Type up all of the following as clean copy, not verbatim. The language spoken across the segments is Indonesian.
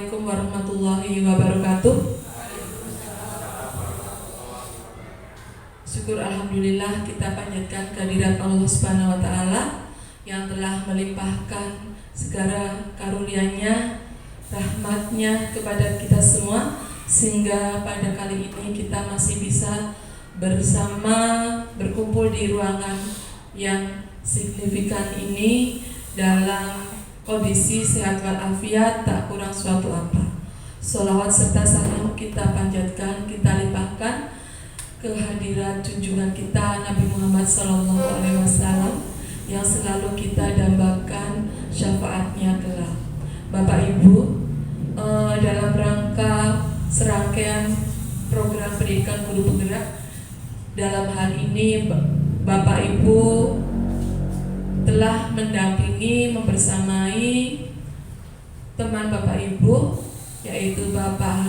Assalamualaikum warahmatullahi wabarakatuh. Syukur alhamdulillah kita panjatkan kehadirat Allah Subhanahu wa taala yang telah melimpahkan segala karunia-Nya, rahmat-Nya kepada kita semua, sehingga pada kali ini kita masih bisa bersama berkumpul di ruangan yang signifikan ini dalam kondisi sehat walafiat, tak kurang suatu apa. Sholawat serta salam kita panjatkan, kita limpahkan kehadirat junjungan kita Nabi Muhammad SAW yang selalu kita dambakan syafaatnya kelak. Bapak Ibu, dalam rangka serangkaian program pendidikan guru penggerak, dalam hal ini Bapak Ibu telah mendampingi, membersamai teman Bapak Ibu, yaitu Bapak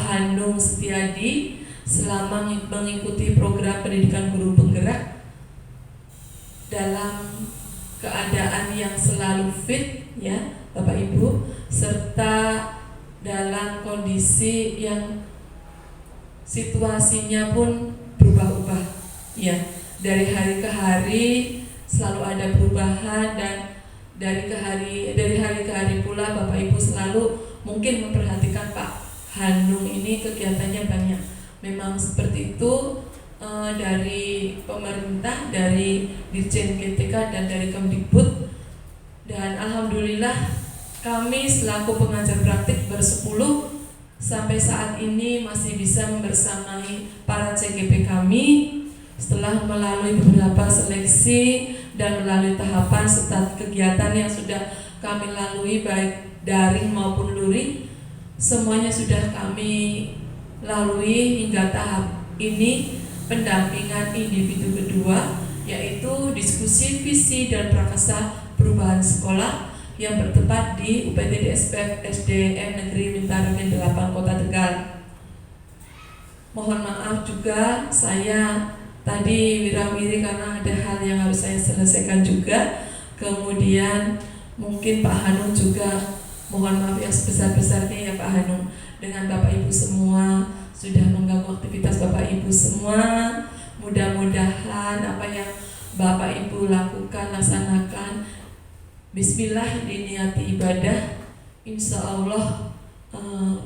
Hanung Setiadi, selama mengikuti program pendidikan guru penggerak dalam keadaan yang selalu fit, ya Bapak Ibu, serta dalam kondisi yang situasinya pun berubah-ubah, ya. Dari hari ke hari selalu ada perubahan, dan dari hari ke hari pula Bapak Ibu selalu mungkin memperhatikan Pak Hanung ini kegiatannya banyak. Memang seperti itu, dari pemerintah, dari Dirjen GTK dan dari Kemdikbud. Dan alhamdulillah kami selaku pengajar praktik bersepuluh sampai saat ini masih bisa membersamai para CGP kami setelah melalui beberapa seleksi dan melalui tahapan serta kegiatan yang sudah kami lalui baik daring maupun luring, semuanya sudah kami lalui hingga tahap ini pendampingan individu kedua, yaitu diskusi visi dan prakarsa perubahan sekolah yang bertempat di UPTD SPF SDN Negeri Mintarangen 8 Kota Tegal. Mohon maaf juga saya tadi wirawiri karena ada hal yang harus saya selesaikan juga. Kemudian mungkin Pak Hanung juga mohon maaf yang sebesar-besarnya ya Pak Hanung, dengan Bapak Ibu semua sudah mengganggu aktivitas Bapak Ibu semua. Mudah-mudahan apa yang Bapak Ibu lakukan, laksanakan, bismillah diniati ibadah, insya Allah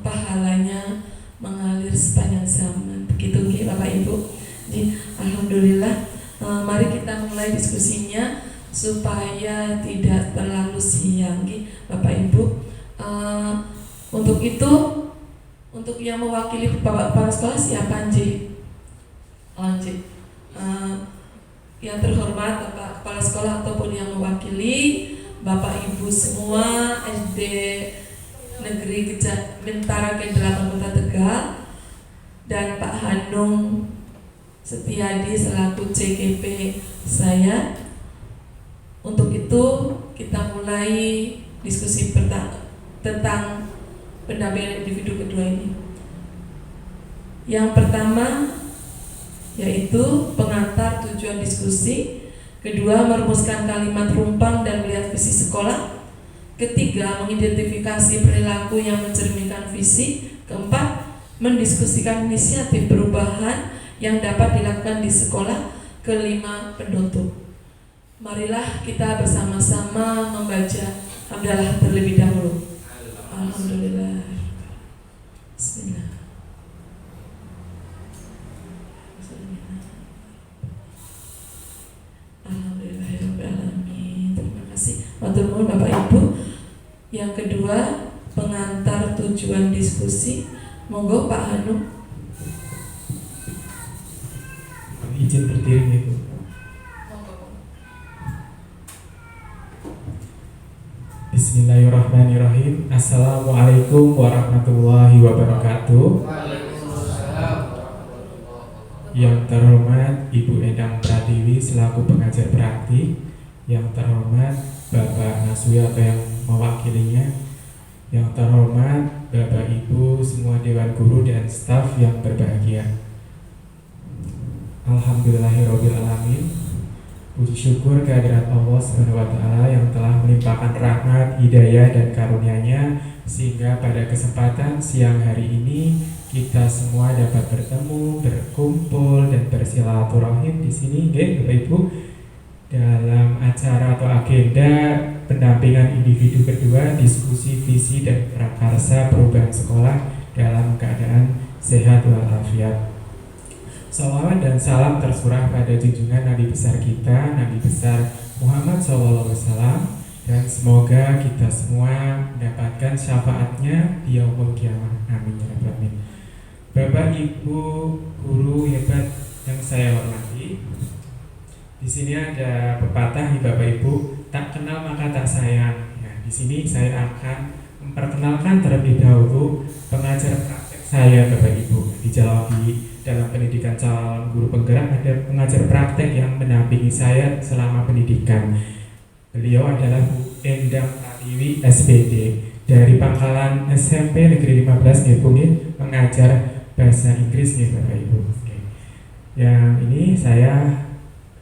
pahalanya mengalir sepanjang zaman. Begitu Bapak Ibu. Jadi, alhamdulillah, mari kita mulai diskusinya supaya tidak terlalu siang, Bapak Ibu. Untuk itu, untuk yang mewakili Bapak Kepala Sekolah siapa Nji? Yang terhormat Bapak Kepala Sekolah ataupun yang mewakili Bapak Ibu semua SD Negeri Mintarangen 8 Kota Tegal, dan Pak Hanung Setiadi selaku CGP saya. Untuk itu kita mulai diskusi tentang pendampingan individu kedua ini. Yang pertama yaitu pengantar tujuan diskusi, kedua merumuskan kalimat rumpang dan melihat visi sekolah, ketiga mengidentifikasi perilaku yang mencerminkan visi, keempat mendiskusikan inisiatif perubahan yang dapat dilakukan di sekolah, kelima penutup. Marilah kita bersama-sama membaca hamdalah terlebih dahulu. Alhamdulillah. Bismillah. Alhamdulillahirrahmanirrahim. Terima kasih matur nuwun Bapak Ibu. Yang kedua, pengantar tujuan diskusi. Monggo Pak Hanung. Izin berdiri Ibu. Bismillahirrahmanirrahim. Assalamualaikum warahmatullahi wabarakatuh. Yang terhormat Ibu Endang Pratiwi selaku pengajar praktik, yang terhormat Bapak Nasuya atau yang mewakilinya, yang terhormat Bapak Ibu semua Dewan Guru dan staf yang berbahagia. Alhamdulillahirrabbilalamin. Puji syukur kehadirat Allah SWT yang telah melimpahkan rahmat, hidayah, dan karunia-Nya sehingga pada kesempatan siang hari ini kita semua dapat bertemu, berkumpul, dan bersilaturahim di sini, Bapak Ibu, dalam acara atau agenda pendampingan individu kedua, diskusi visi dan prakarsa perubahan sekolah dalam keadaan sehat walafiat. Salawat dan salam tersurah pada junjungan Nabi besar kita, Nabi besar Muhammad SAW, dan semoga kita semua mendapatkan syafaatnya di yaumul kiamah. Amin ya rabbal alamin. Bapak Ibu guru hebat yang saya hormati, di sini ada pepatah nih Bapak Ibu, tak kenal maka tak sayang. Ya, di sini saya akan memperkenalkan terlebih dahulu pengajar praktek saya Bapak Ibu. Dijawab dalam pendidikan calon guru penggerak ada pengajar praktek yang mendampingi saya selama pendidikan. Beliau adalah Bu Endang Pratiwi SPD dari Pangkalan SMP Negeri 15 nih Bu, mengajar bahasa Inggris nih Bapak Ibu. Yang ini saya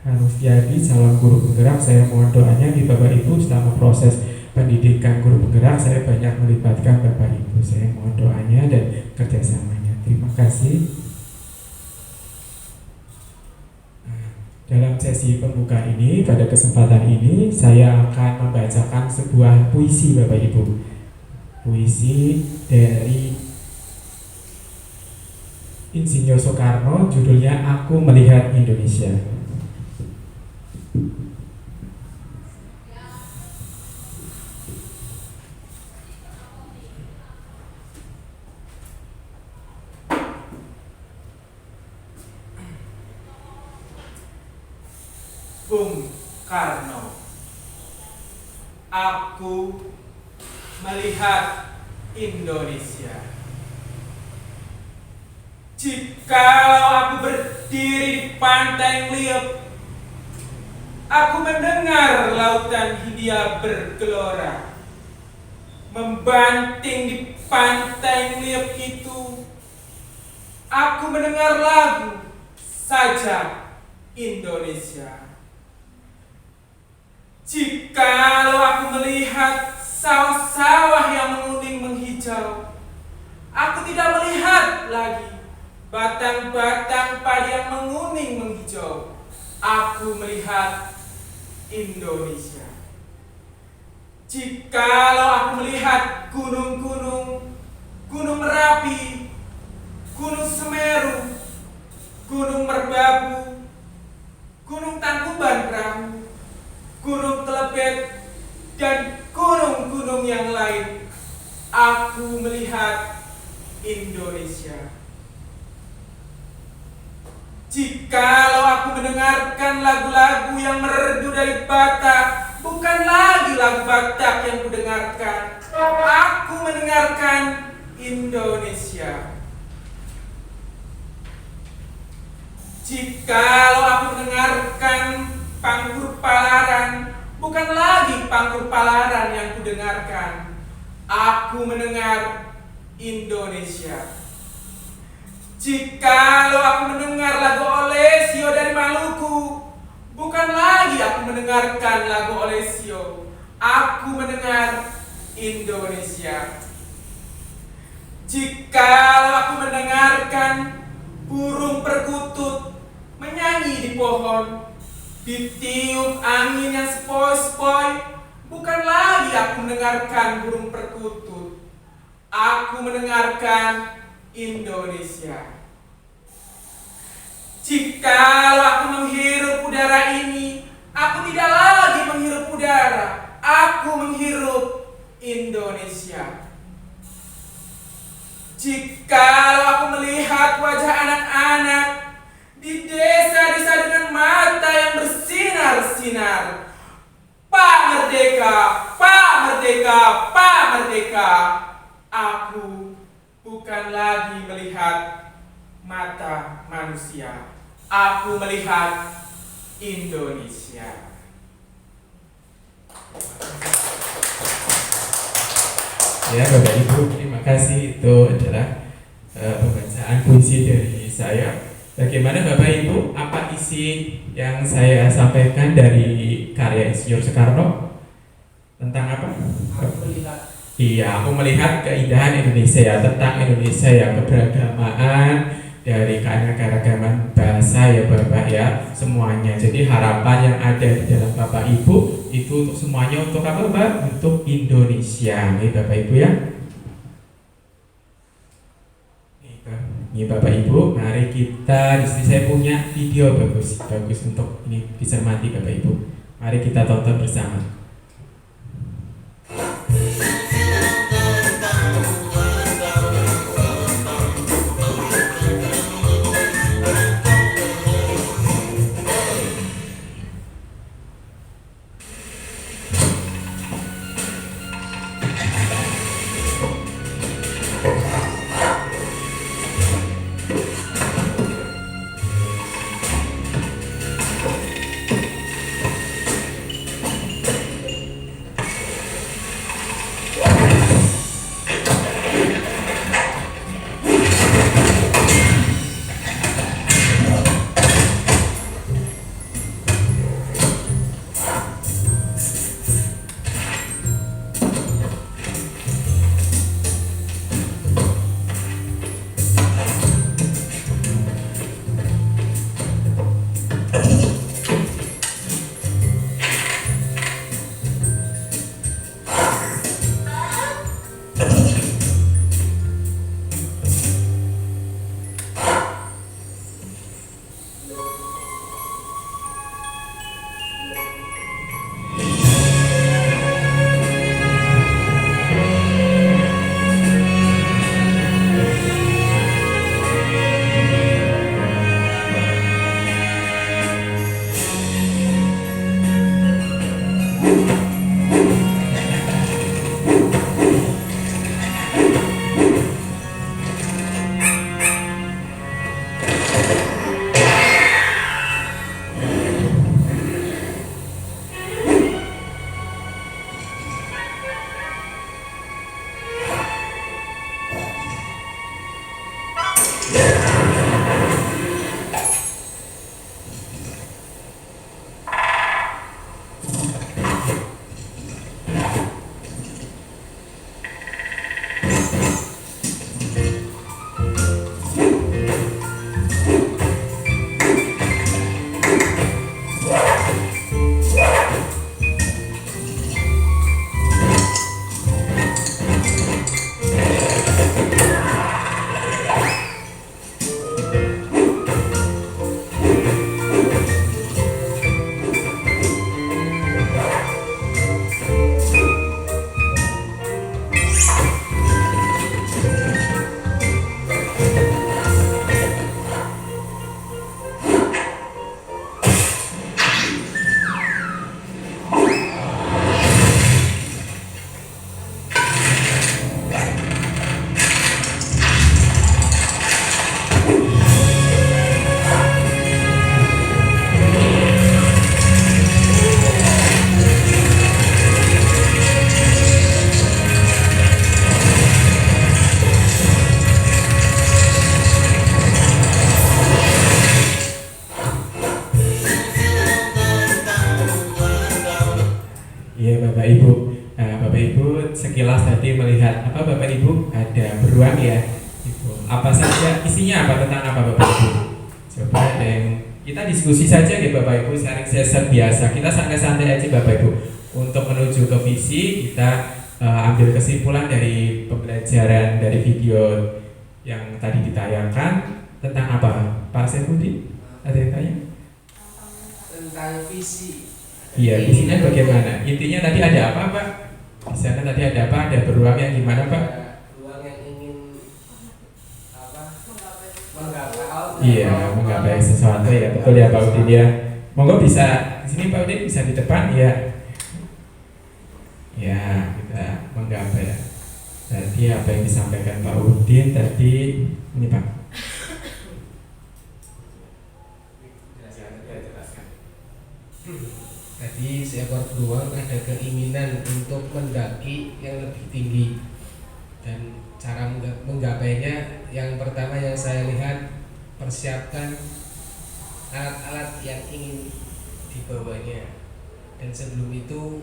harus jadi calon guru penggerak. Saya mohon doanya di Bapak Ibu selama proses pendidikan guru penggerak saya banyak melibatkan Bapak Ibu. Saya mohon doanya dan kerjasamanya. Terima kasih. Dalam sesi pembuka ini, pada kesempatan ini saya akan membacakan sebuah puisi Bapak Ibu. Puisi dari Insinyur Soekarno, judulnya Aku Melihat Indonesia. Bung Karno, aku melihat Indonesia. Jikalau aku berdiri di pantai liep, aku mendengar lautan Hindia bergelora. Membanting di pantai liep itu, aku mendengar lagu Sajak Indonesia. Jikalau aku melihat sawah-sawah yang menguning menghijau, aku tidak melihat lagi batang-batang padi yang menguning menghijau. Aku melihat Indonesia. Jikalau aku melihat gunung-gunung, Gunung Merapi, Gunung Semeru, Gunung Merbabu, Gunung Tangkuban Perahu, Gunung Telebet, dan gunung-gunung yang lain, aku melihat Indonesia. Jikalau aku mendengarkan lagu-lagu yang merdu dari Batak, bukan lagi lagu Batak yang kudengarkan, aku mendengarkan Indonesia. Jikalau aku mendengarkan Pangkur Palaran, bukan lagi Pangkur Palaran yang kudengarkan, aku mendengar Indonesia. Jikalau aku mendengar lagu Olesio dari Maluku, bukan lagi aku mendengarkan lagu Olesio, aku mendengar Indonesia. Jikalau aku mendengarkan burung perkutut menyanyi di pohon, ditiup angin yang sepoi-sepoi, bukan lagi aku mendengarkan burung perkutut, aku mendengarkan Indonesia. Jikalau aku menghirup udara ini, aku tidak lagi menghirup udara, aku menghirup Indonesia. Jikalau aku melihat wajah anak-anak di desa-desa dengan mata yang bersinar-sinar, Pak Merdeka, Pak Merdeka, Pak Merdeka, aku bukan lagi melihat mata manusia, aku melihat Indonesia. Ya Bapak Ibu, terima kasih. Itu adalah pembacaan puisi dari saya. Bagaimana Bapak Ibu? Apa isi yang saya sampaikan dari karya Insinyur Soekarno? Tentang apa? Iya, aku melihat keindahan Indonesia ya, tentang Indonesia yang keberagamaan dari keanekaragaman bahasa ya Bapak ya, semuanya. Jadi harapan yang ada di dalam Bapak Ibu itu untuk semuanya, untuk apa Bapak? Untuk Indonesia, nih Bapak Ibu ya. Nih Bapak Ibu, mari kita, di sini saya punya video bagus untuk ini dicermati Bapak Ibu. Mari kita tonton bersama. sekilas tadi melihat apa Bapak Ibu ada beruang ya. Ibu. Apa saja isinya, apa tentang apa Bapak Ibu? Coba ada yang kita diskusi saja ya Bapak Ibu, sharing session biasa. Kita santai-santai aja Bapak Ibu. Untuk menuju ke visi kita ambil kesimpulan dari pembelajaran dari video yang tadi ditayangkan tentang apa? Pak Sefudi ada yang tanya? Tentang visi. Iya, visinya bagaimana? Intinya tadi ada apa Pak? Di sana tadi ada apa? Ada beruang yang gimana Pak? Beruang yang ingin apa? Menggapai. Iya, menggapai sesuatu ya, betul ya Pak Udin ya. Monggo bisa di sini Pak Udin, bisa di depan ya. Ya, kita menggapai ya. Tadi apa yang disampaikan Pak Udin tadi ini Pak. Tadi seekor beruang ada keinginan untuk mendaki yang lebih tinggi, dan cara menggapainya yang pertama yang saya lihat persiapan mempersiapkan alat-alat yang ingin dibawanya, dan sebelum itu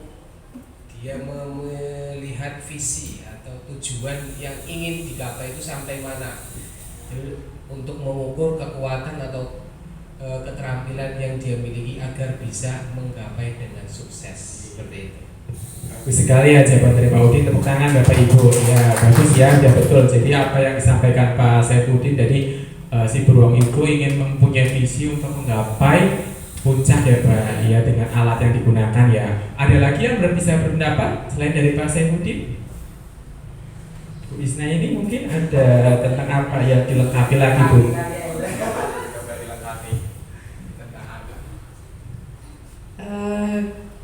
dia melihat visi atau tujuan yang ingin digapai itu sampai mana. Jadi, untuk mengukur kekuatan atau keterampilan yang dia miliki agar bisa menggapai dengan sukses, seperti itu. Bagus sekali ya Jawaban dari Pak Udin, tepuk tangan Bapak Ibu. Ya bagus ya betul. Jadi apa yang disampaikan Pak Saifuddin, jadi si beruang itu ingin mempunyai visi untuk menggapai puncak ya Pak, ya dengan alat yang digunakan ya. Ada lagi yang bisa berpendapat selain dari Pak Saifuddin? Bu Isna ini mungkin ada tentang apa yang dilengkapi lagi Bu? Coba dilengkapi tentang apa?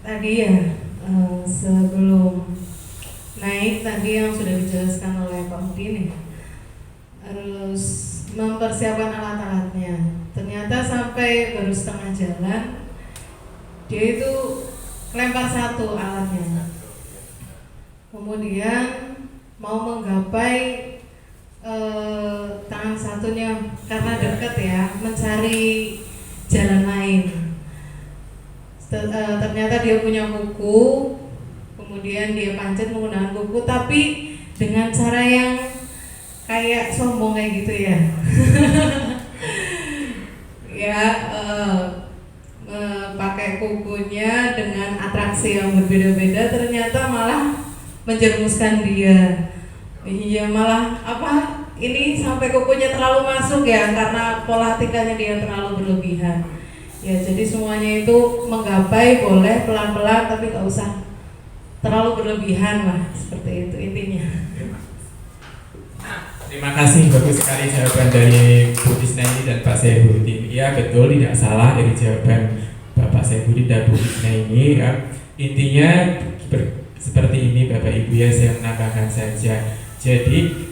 Tadi ya sebelum naik tadi yang sudah dijelaskan oleh Pak Udin ya, harus mempersiapkan alat-alatnya. Ternyata sampai baru setengah jalan dia itu kelempar satu alatnya, kemudian mau menggapai tangan satunya karena dekat ya, mencari jalan lain. Ternyata dia punya kuku, kemudian dia pancet menggunakan kuku, tapi dengan cara yang kayak sombong kayak gitu ya. Ya, pakai kukunya dengan atraksi yang berbeda-beda, ternyata malah menjerumuskan dia. Iya, malah apa? Ini sampai kukunya terlalu masuk ya, karena pola tikanya dia terlalu berlebihan. Ya, jadi semuanya itu menggapai boleh pelan-pelan, tapi gak usah terlalu berlebihan lah, seperti itu intinya. Terima kasih, bagus sekali jawaban dari Bu Isna ini dan Pak Saifuddin. Ya betul, tidak salah dari jawaban Bapak Saifuddin dan Bu Isna ini ya. Intinya seperti ini Bapak Ibu ya, saya menambahkan saja. Jadi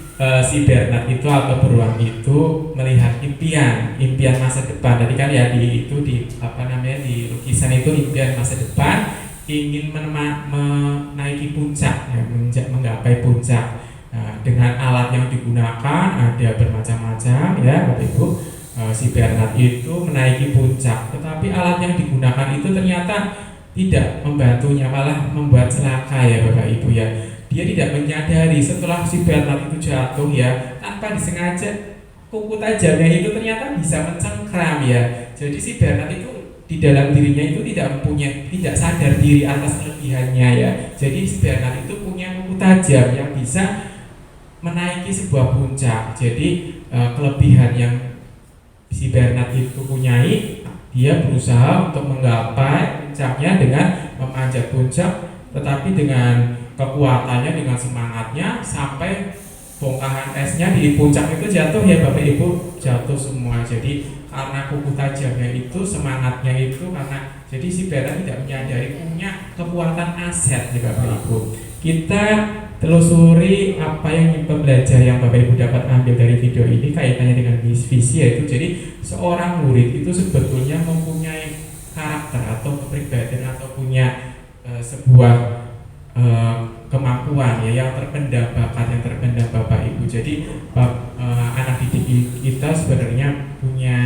si Bernard itu atau beruang itu melihat impian masa depan. Tadi kan ya di di lukisan itu impian masa depan, ingin menaiki puncak ya, menggapai puncak. Dengan alat yang digunakan ada bermacam-macam ya Bapak Ibu. Si Bernard itu menaiki puncak, tetapi alat yang digunakan itu ternyata tidak membantunya, malah membuat celaka ya Bapak Ibu ya. Dia tidak menyadari setelah si Bernard itu jatuh ya, tanpa disengaja kuku tajamnya itu ternyata bisa mencengkram ya. Jadi si Bernard itu di dalam dirinya itu tidak sadar diri atas kelebihannya ya. Jadi si Bernard itu punya kuku tajam yang bisa menaiki sebuah puncak. Jadi kelebihan yang si Bernard itu punyai, dia berusaha untuk menggapai puncaknya dengan memanjat puncak, tetapi dengan kekuatannya, dengan semangatnya, sampai bongkahan esnya di puncak itu jatuh ya Bapak Ibu, jatuh semua. Jadi karena kuku tajamnya itu, semangatnya itu, karena jadi si Bernard tidak menyadari punya kekuatan aset ya Bapak Ibu. Kita telusuri apa yang pembelajar yang Bapak Ibu dapat ambil dari video ini kaitannya dengan visi, yaitu jadi seorang murid itu sebetulnya mempunyai karakter atau kepribadian atau punya sebuah kemampuan ya yang terpendam, bakat yang terpendam Bapak Ibu. Jadi anak didik kita sebenarnya punya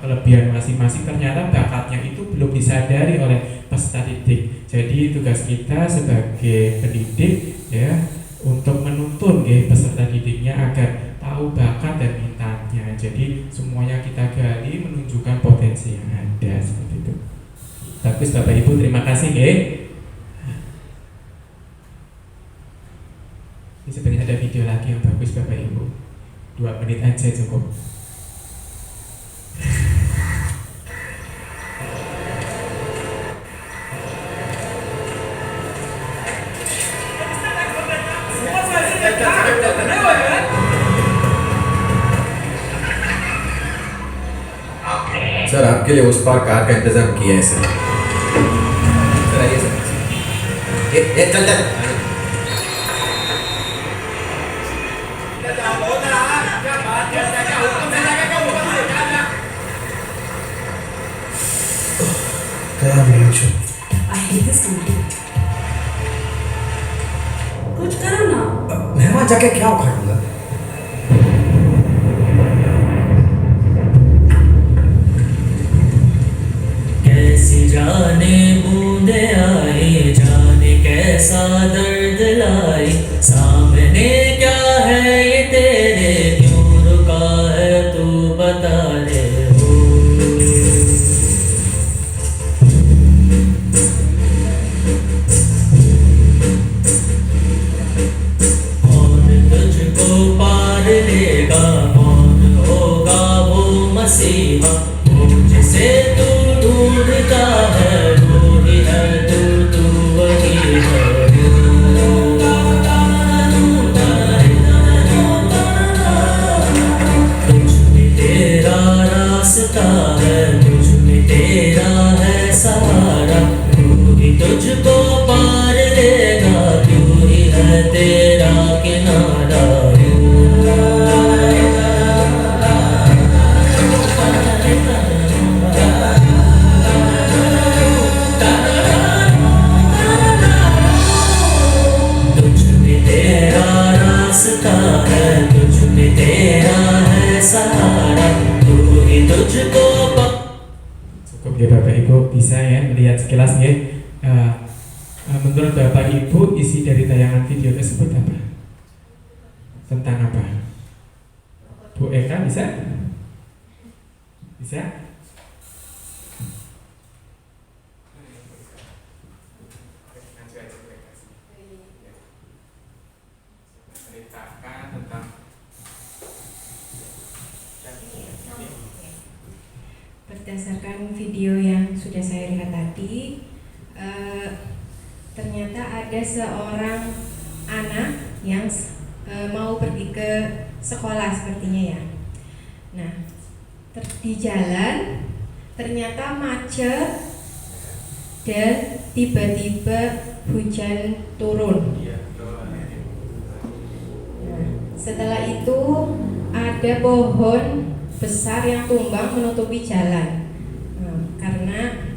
kelebihan masing-masing, ternyata bakatnya itu belum disadari oleh peserta didik. Jadi tugas kita sebagai pendidik ya untuk menuntun peserta didiknya agar tahu bakat dan mintanya. Jadi semuanya kita gali, menunjukkan potensi yang ada, seperti itu. Bagus Bapak Ibu, terima kasih Ini sebenarnya ada video lagi yang bagus Bapak Ibu, 2 menit aja cukup. Sir आपके लिए उस पार कार का इंतजाम किया है सर आइए सर चल चल क्या मिलूं I hate this movie. कुछ करो ना। मैं वहां जाके क्या उखाड़ूंगा तुझ में तेरा रास्ता है, तुझ में तेरा है सहारा, तू ही तुझको Cukup ya Bapak Ibu, bisa ya melihat sekilas ya. Menurut Bapak Ibu isi dari tayangan video tersebut apa? Tentang apa? Bu Eka bisa? Bisa? Ceritakan tentang Berdasarkan video yang sudah saya lihat tadi, ternyata ada seorang anak yang mau pergi ke sekolah sepertinya ya. Nah, di jalan ternyata macet dan tiba-tiba hujan turun. Nah, setelah itu ada pohon besar yang tumbang menutupi jalan. Karena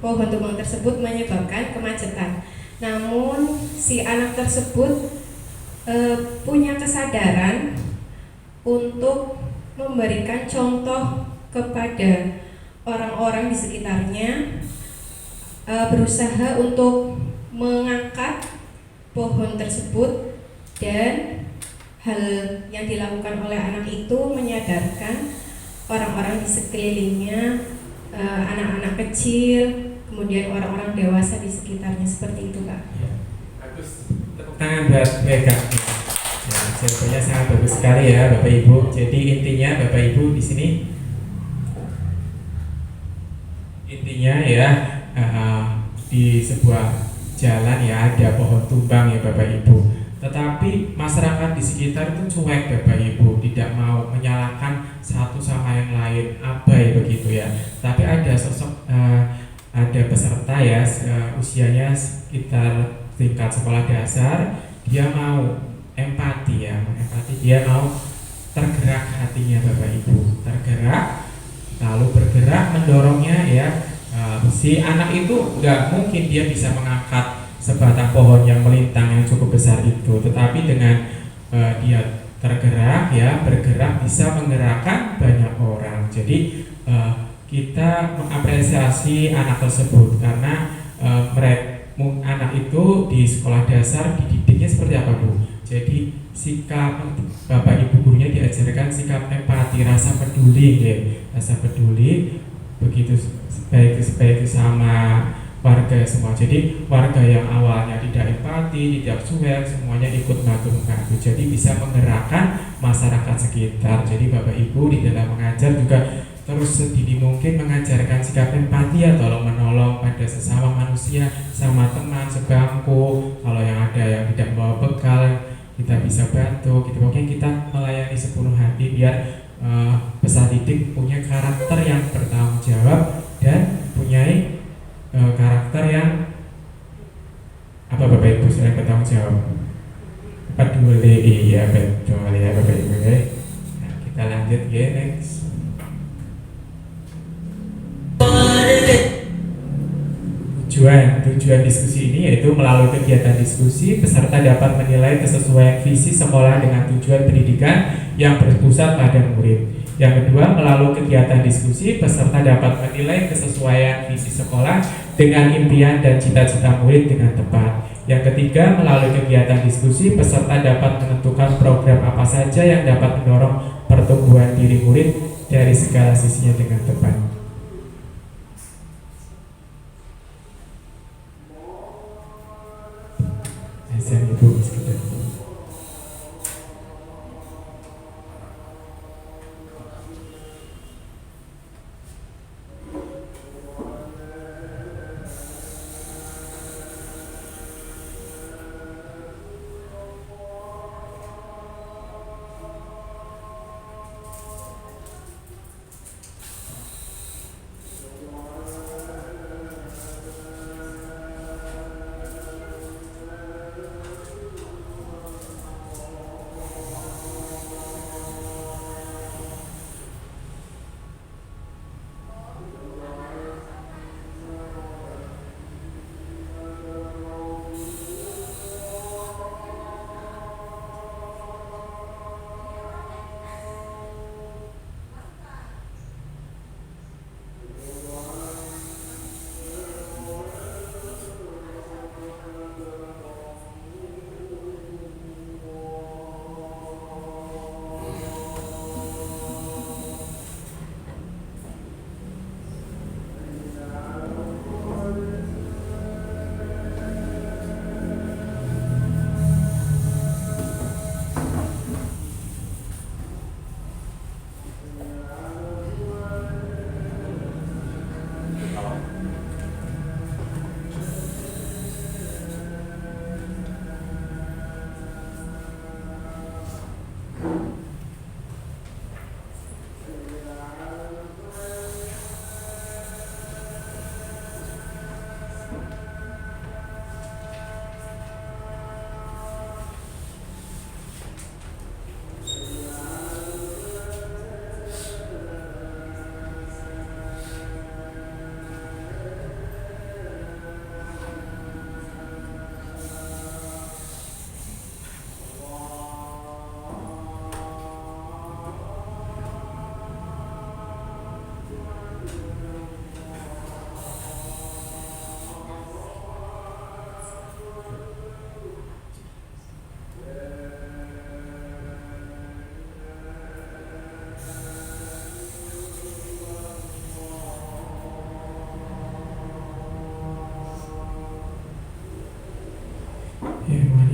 pohon tumbang tersebut menyebabkan kemacetan. Namun si anak tersebut punya kesadaran untuk memberikan contoh kepada orang-orang di sekitarnya, berusaha untuk mengangkat pohon tersebut, dan hal yang dilakukan oleh anak itu menyadarkan orang-orang di sekelilingnya, anak-anak kecil, kemudian orang-orang dewasa di sekitarnya, seperti itu Kak. ya, bagus. Tepuk tangan buat Eka. Ya, jawabannya sangat bagus sekali ya Bapak Ibu. Jadi intinya Bapak Ibu di sini intinya ya di sebuah jalan ya ada pohon tumbang ya Bapak Ibu. Tetapi masyarakat di sekitar itu cuek Bapak Ibu, tidak mau menyalahkan satu sama yang lain, abai begitu ya. Tapi ada sosok ada peserta ya usianya sekitar tingkat sekolah dasar, dia mau empati ya, dia mau tergerak hatinya Bapak Ibu, tergerak lalu bergerak mendorongnya ya. Si anak itu nggak mungkin dia bisa mengangkat sebatang pohon yang melintang yang cukup besar itu, tetapi dengan dia tergerak ya, bergerak bisa menggerakkan banyak orang. Jadi kita mengapresiasi anak tersebut karena anak itu di sekolah dasar dididiknya seperti apa Bu? Jadi sikap Bapak Ibu gurunya diajarkan sikap empati, rasa peduli ya, rasa peduli begitu baik sama warga semua. Jadi warga yang awalnya tidak empati, tidak cuek, semuanya ikut membantu. Jadi bisa menggerakkan masyarakat sekitar. Jadi Bapak Ibu di dalam mengajar juga terus sedini mungkin mengajarkan sikap empati ya, tolong menolong pada sesama manusia, sama teman sebangku. Kalau yang ada yang tidak bawa bekal, kita bisa bantu. Gitu. Pokoknya kita melayani sepenuh hati biar peserta didik punya karakter yang bertanggung jawab dan punya karakter yang apa Bapak Ibu selain bertanggung jawab, peduli. Iya betul ya Bapak Ibu ya. Nah, kita lanjut ya, next. Tujuan diskusi ini yaitu melalui kegiatan diskusi peserta dapat menilai kesesuaian visi sekolah dengan tujuan pendidikan yang berpusat pada murid. Yang kedua, melalui kegiatan diskusi peserta dapat menilai kesesuaian visi sekolah dengan impian dan cita-cita murid dengan tepat. Yang ketiga, melalui kegiatan diskusi peserta dapat menentukan program apa saja yang dapat mendorong pertumbuhan diri murid dari segala sisinya dengan tepat. Ibu sekitar.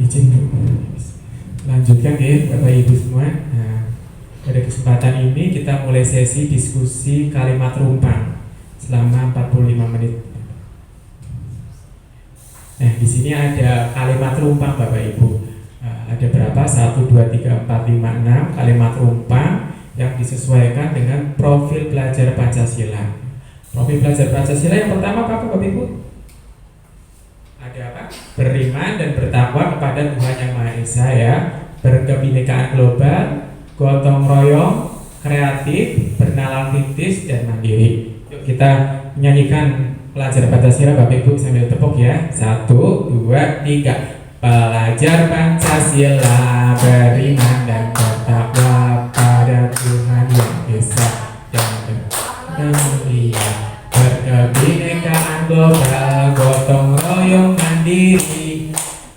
izin Bu. Lanjutkan ya Bapak Ibu semua. Nah, pada kesempatan ini kita mulai sesi diskusi kalimat rumpang selama 45 menit. Nah, di sini ada kalimat rumpang Bapak Ibu. Ada berapa? 1, 2, 3, 4, 5, 6 kalimat rumpang yang disesuaikan dengan profil pelajar Pancasila. Profil pelajar Pancasila yang pertama apa Bapak Ibu? Ada apa? Beriman dan bertakwa kepada Tuhan Yang Maha Esa ya, berkebinekaan global, gotong royong, kreatif, bernalar kritis dan mandiri. Yuk kita menyanyikan pelajar Pancasila Bapak Ibu sambil tepuk ya. 1, 2, 3. Pelajar Pancasila beriman dan bertakwa pada Tuhan Yang Esa dan mulia, berkebinekaan global, gotong royong mandiri,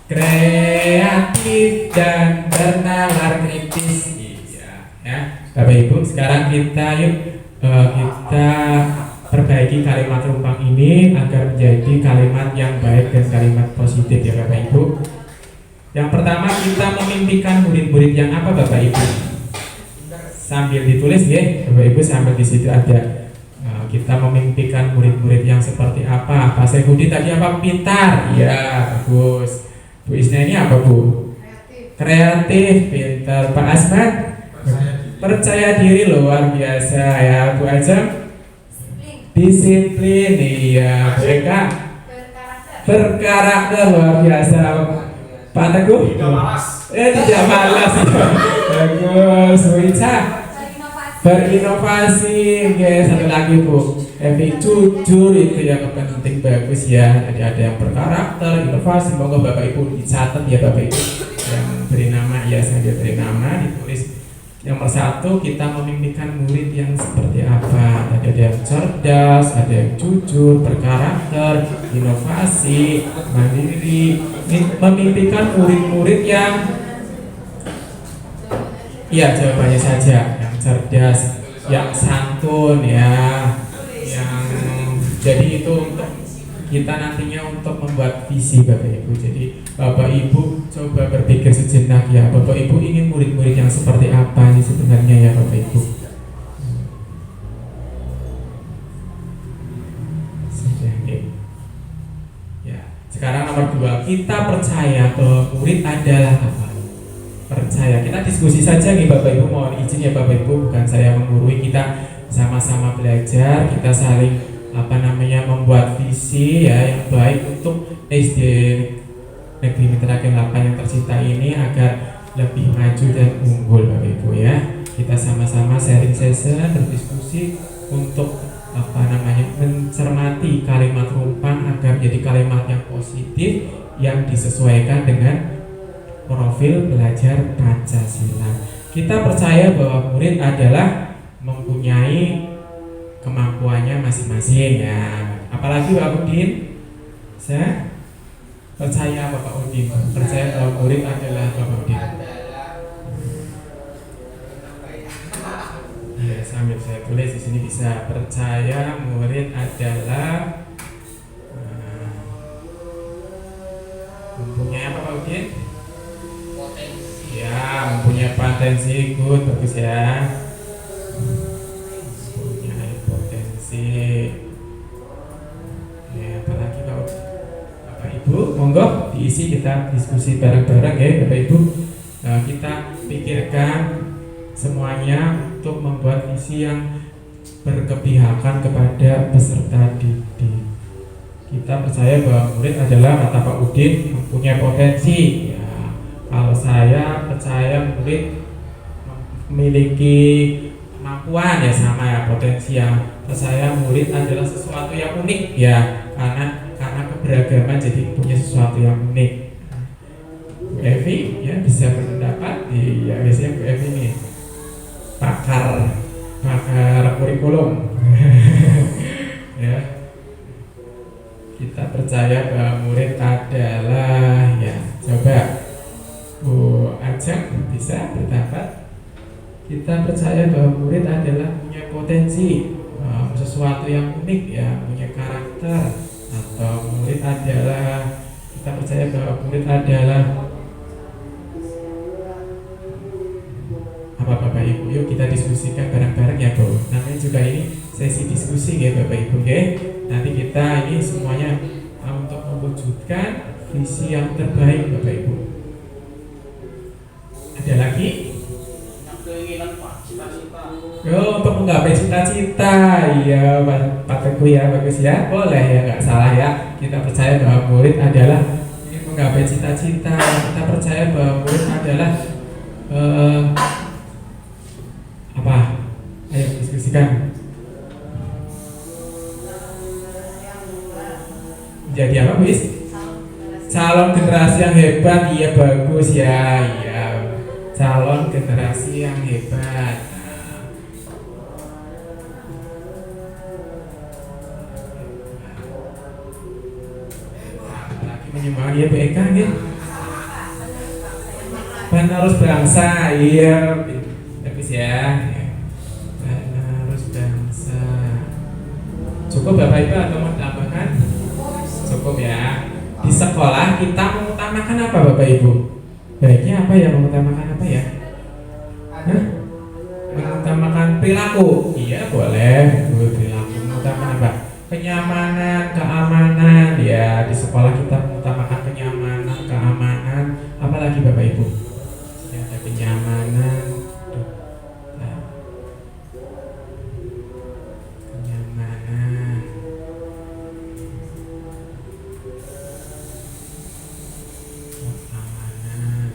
kreatif dan bernalar kritis. Iya, ya. Bapak Ibu, sekarang kita kita perbaiki kalimat rumpang ini agar menjadi kalimat yang baik dan kalimat positif ya Bapak Ibu. Yang pertama kita memimpikan murid-murid yang apa Bapak Ibu? Sambil ditulis ya Bapak Ibu, sambil di situ ada kita memimpikan murid-murid yang seperti apa. Pak Sehudi tadi apa? Pintar. Ya, bagus. Bu Isna ini apa Bu? Kreatif, pintar. Pak Asman? Percaya diri luar biasa ya. Bu Ajeng? Disiplin. Iya. Bu Eka? Berkarakter luar biasa. Pak Teguh? Tidak malas. Tidak malas. Bagus. Bu Ica? Berinovasi. Oke, satu lagi Bu. Evi jujur, itu yang penting, bagus ya. Jadi ada yang berkarakter, inovasi. Moga Bapak Ibu dicatat ya Bapak Ibu. Yang beri nama ya, saya beri nama, ditulis. Yang persatu kita memimpikan murid yang seperti apa. Ada yang cerdas, ada yang jujur, berkarakter, inovasi, mandiri. Memimpikan murid-murid yang iya, jawabannya saja yang cerdas, yang santun ya, yang jadi itu untuk kita nantinya untuk membuat visi Bapak Ibu. Jadi Bapak Ibu coba berpikir sejenak ya, Bapak Ibu ingin murid-murid yang seperti apa nih sebenarnya ya Bapak Ibu. Ya, sekarang nomor 2, kita percaya bahwa murid adalah apa? Percaya. Kita diskusi saja nih Bapak Ibu, mohon izin ya Bapak Ibu, bukan saya menggurui, kita sama-sama belajar, kita saling membuat visi ya yang baik untuk SD Negeri Mitra 8 yang tercinta ini agar lebih maju dan unggul Bapak Ibu ya. Kita sama-sama sharing session, berdiskusi untuk mencermati kalimat rumpang agar menjadi kalimat yang positif yang disesuaikan dengan profil belajar Pancasila. Kita percaya bahwa murid adalah mempunyai kemampuannya masing-masing ya. Apalagi Pak Udin? Saya percaya Bapak Udin. Percaya bahwa murid adalah Bapak Udin. Ya, sambil saya tulis di sini bisa percaya murid adalah mempunyai apa Pak Udin? Ya, mempunyai potensi, good, bagus ya. Mempunyai potensi. Ya, apalagi Bapak Ibu, monggo diisi, kita diskusi bareng-bareng ya Bapak Ibu. Kita pikirkan semuanya untuk membuat visi yang berkepihakan kepada peserta didik. Kita percaya bahwa murid adalah, kata Pak Udin, mempunyai potensi. Kalau saya percaya murid memiliki kemampuan ya sama ya, potensi yang percaya murid adalah sesuatu yang unik ya, karena keberagaman jadi punya sesuatu yang unik. Bu Evi ya bisa berpendapat, ya biasanya Bu Evi ini pakar kurikulum. Ya. Kita percaya bahwa murid adalah ya, coba Bu Ajeng bisa berpendapat. Kita percaya bahwa murid adalah punya potensi, sesuatu yang unik ya, punya karakter. Atau murid adalah, kita percaya bahwa murid adalah diskusikan bareng-bareng ya Bu. Namanya juga ini sesi diskusi ya Bapak Ibu ya. Nanti kita ini semuanya untuk mewujudkan visi yang terbaik Bapak Ibu. Ada lagi? Keinginan Pak, cita-cita. Untuk menggapai cita-cita, iya Pak Teguh ya, bagus ya, boleh ya, nggak salah ya. Kita percaya bahwa murid adalah ingin menggapai cita-cita. Kita percaya bahwa murid adalah apa? Ayo diskusikan. Jadi apa, Bis? Calon generasi yang hebat, iya bagus ya, iya. Calon generasi yang hebat. Menyemangat ya PK gitu. Penerus bangsa, iya bagus ya. Penerus bangsa. Cukup Bapak Ibu atau mau tambahkan? Cukup ya. Di sekolah kita mengutamakan apa Bapak Ibu? Baiknya apa ya, mengutamakan apa ya? Hah? Mengutamakan perilaku. Iya boleh, perilaku. Mengutamakan apa? Kenyamanan, keamanan ya. Di sekolah kita mengutamakan kenyamanan, keamanan. Apalagi Bapak Ibu? Ya, ada kenyamanan. Nah. Kenyamanan. Keamanan.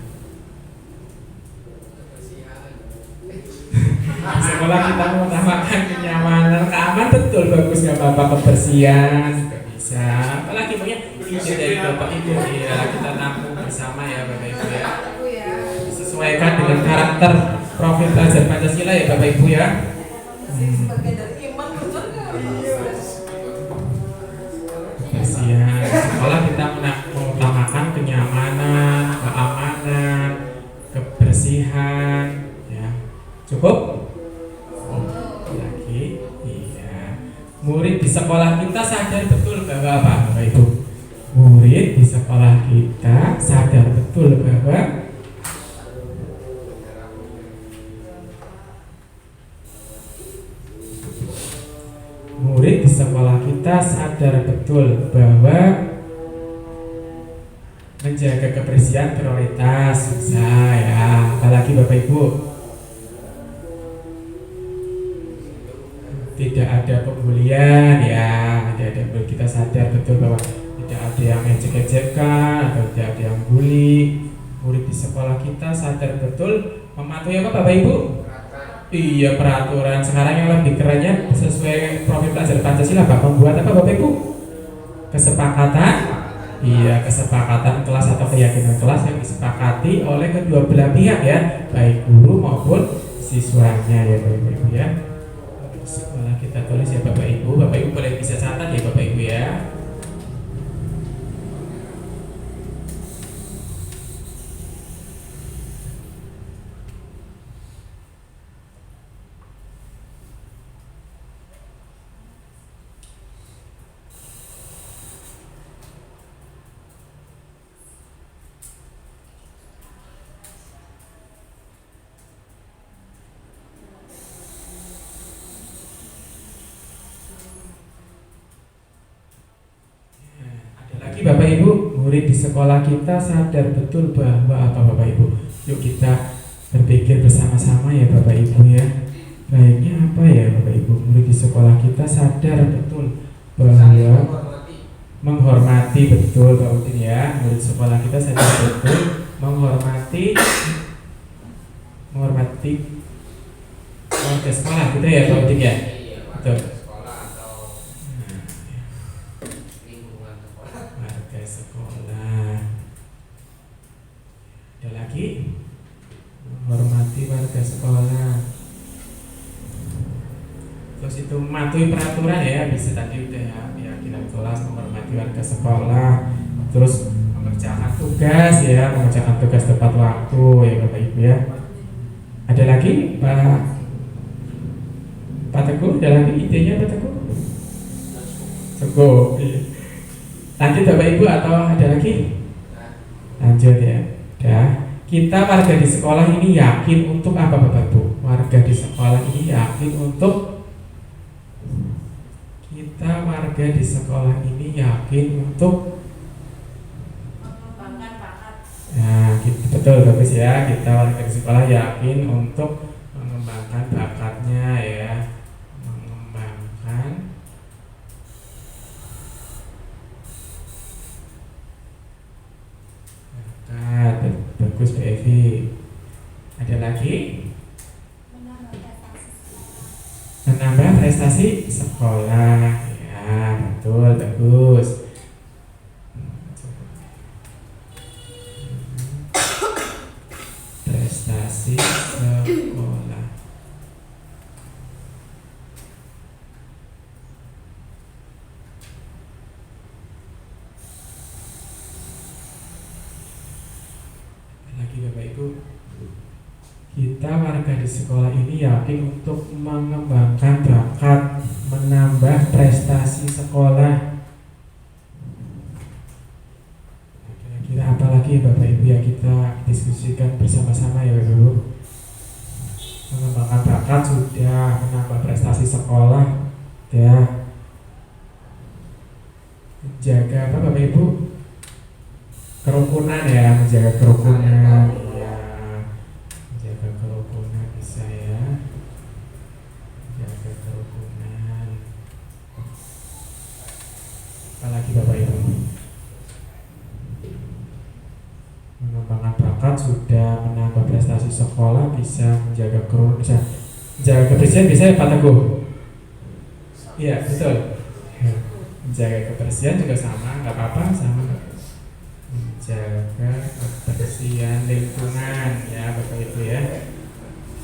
Di sekolah kita mengutamakan kenyamanan, keamanan, betul, bagus nggak apa-apa, kebersihan juga bisa. Apalagi punya ide dari Bapak Ibu ya, kita tampung bersama ya Bapak Ibu ya. Disesuaikan dengan karakter profil pelajar Pancasila ya Bapak Ibu ya. Kebersihan. Di sekolah kita mengutamakan kenyamanan, keamanan, kebersihan ya. Cukup? Lagi, iya. Murid di sekolah kita sadar betul bahwa apa, Bapak Ibu? Murid di sekolah kita sadar betul bahwa murid di sekolah kita sadar betul bahwa menjaga kebersihan prioritas, bisa ya. Apalagi Bapak Ibu, tidak ada pembulian ya, kita sadar betul bahwa tidak ada yang ejek-ejekan atau tidak ada yang bully. Murid di sekolah kita sadar betul mematuhi apa Bapak Ibu? Iya, peraturan. Sekarang yang lebih kerennya sesuai profil pelajar Pancasila Pak, membuat apa Bapak Ibu? Kesepakatan. Iya, kesepakatan kelas atau keyakinan kelas yang disepakati oleh kedua belah pihak ya, baik guru maupun siswanya ya Bapak Ibu ya. Sekolah kita tulis ya Bapak Ibu boleh bisa catat ya Bapak Ibu ya. Bapak Ibu, murid di sekolah kita sadar betul bahwa apa Bapak Ibu? Yuk kita berpikir bersama-sama ya Bapak Ibu ya. Baiknya apa ya Bapak Ibu? Murid di sekolah kita sadar betul bahwa menghormati, betul Pak Udin ya. Murid sekolah kita sadar betul menghormati warga sekolah gitu ya Pak Udin ya. Betul. Ada lagi, menghormati warga sekolah. Terus itu mematuhi peraturan ya, bisa tadi udah ya, keyakinan kelas, menghormati warga sekolah. Terus mengerjakan tugas ya, mengerjakan tugas tepat waktu ya Bapak Ibu ya. Ada lagi Pak Teguh, ada lagi idenya Pak Teguh? Cukup. Lanjut Bapak Ibu atau ada lagi? Lanjut ya. Ya, kita warga di sekolah ini yakin untuk apa Bapak Ibu? Warga warga di sekolah ini yakin untuk mengembangkan bakat. Nah, betul, bagus ya. Kita warga di sekolah yakin untuk mengembangkan bakatnya ya, mengembangkan bakat. Bagus Bu Evi. Ada lagi? Menambah prestasi sekolah. Ya, betul, bagus. Prestasi sekolah. Lagi Bapak Ibu, kita warga di sekolah ini yakin untuk mengembangkan bakat, menambah prestasi sekolah. Kira-kira apa lagi Bapak Ibu yang kita diskusikan bersama-sama ya Bapak Ibu? Mengembangkan bakat sudah, menambah prestasi sekolah ya. Menjaga apa Bapak Ibu? Kerukunan ya, menjaga kerukunan. Iya, menjaga kerukunan bisa ya. Menjaga kerukunan. Apalagi Bapak Ibu? Mengembangkan bakat sudah, menambah prestasi sekolah bisa, menjaga kerukunan bisa, menjaga kebersihan bisa ya Pak Teguh? Iya betul. Menjaga kebersihan juga sama, nggak apa-apa, sama. Menjaga kebersihan lingkungan ya Bapak Ibu ya.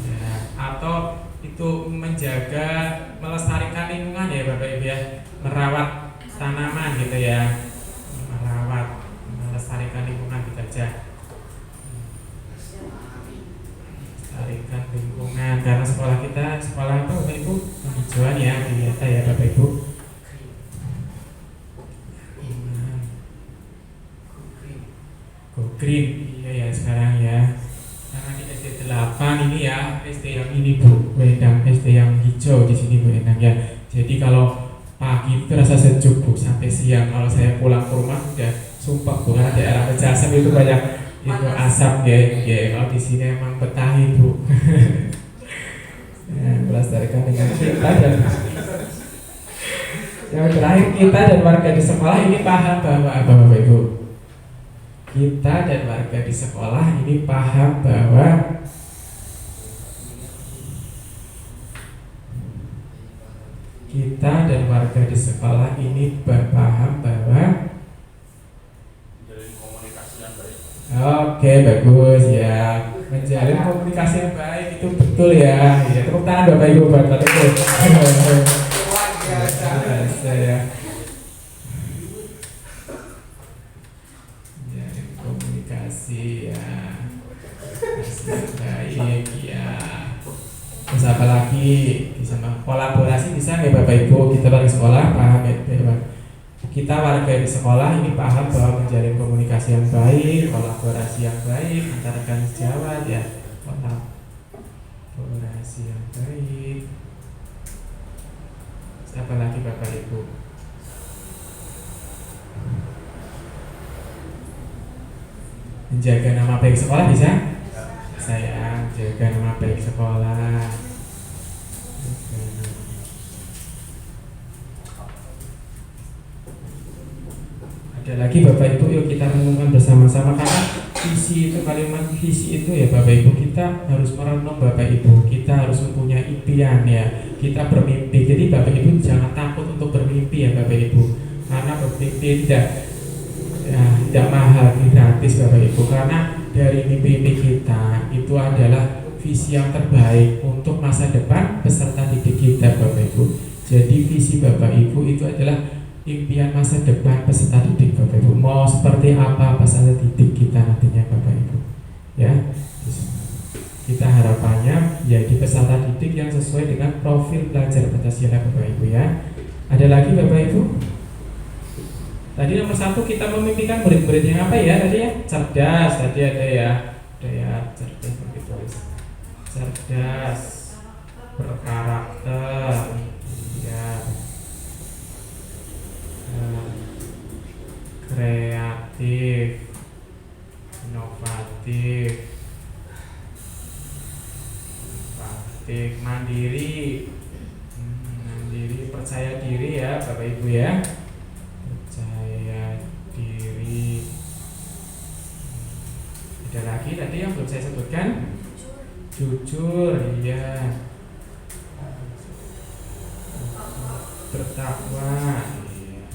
Ya, atau itu menjaga, melestarikan lingkungan ya Bapak Ibu ya, merawat tanaman gitu ya, merawat, melestarikan lingkungan gitu aja. Melestarikan lingkungan, karena sekolah kita sekolah apa Bapak Ibu? Penghijauan ya, dilihat ya Bapak Ibu. Go green, iya ya sekarang ya. Karena di SD 8 ini ya, SD yang ini Bu, Endang, SD yang hijau di sini Bu Endang ya. Jadi kalau pagi itu rasa sejuk Bu, sampai siang kalau saya pulang ke rumah udah sumpah Bu, karena daerah Pejasem itu banyak itu asap ya. Kalau di sini emang betahin Bu. Ya, melestarikan dengan kita dan yang terakhir, kita dan warga di sekolah ini paham bahwa apa Bapak Ibu? Kita dan warga di sekolah ini paham bahwa kita dan warga di sekolah ini paham bahwa menjalin komunikasi yang baik. Oke, bagus ya. Menjalin komunikasi yang baik itu betul ya. Ya, tepuk tangan Bapak Ibu buat Pak Teguh. Luar biasa. Ya. Menjalin komunikasi ya. Baik ya. Terus apa lagi? Bisa kolaborasi bisa nggak Bapak Ibu? Kita dari sekolah paham ya Pak? Kita warga di sekolah ini paham bahwa menjalin komunikasi yang baik, kolaborasi yang baik antara rekan sejawat ya, kolaborasi yang baik. Siapa lagi Bapak Ibu? Menjaga nama baik sekolah bisa? Saya menjaga nama baik sekolah. Ada lagi Bapak Ibu, yuk kita renungkan bersama-sama, karena visi itu, kalimat visi itu ya Bapak Ibu, kita harus merenung Bapak Ibu, kita harus mempunyai impian ya, kita bermimpi. Jadi Bapak Ibu jangan takut untuk bermimpi ya Bapak Ibu, karena bermimpi tidak mahal, gratis Bapak Ibu, karena dari mimpi-mimpi kita itu adalah visi yang terbaik untuk masa depan peserta didik kita Bapak Ibu. Jadi visi Bapak Ibu itu adalah impian masa depan peserta didik Bapak Ibu. Mau seperti apa peserta didik kita nantinya Bapak Ibu ya. Kita harapannya jadi peserta didik yang sesuai dengan profil pelajar Pancasila Bapak Ibu ya. Ada lagi Bapak Ibu? Tadi nomor 1 kita memimpikan murid-murid yang apa ya tadi ya? Cerdas, tadi ada ya cerdas begitu. Cerdas, titik. Mandiri. Mandiri, percaya diri ya Bapak Ibu ya. Percaya diri. Ada lagi tadi yang belum saya sebutkan? Jujur, iya. Bertakwa, iya.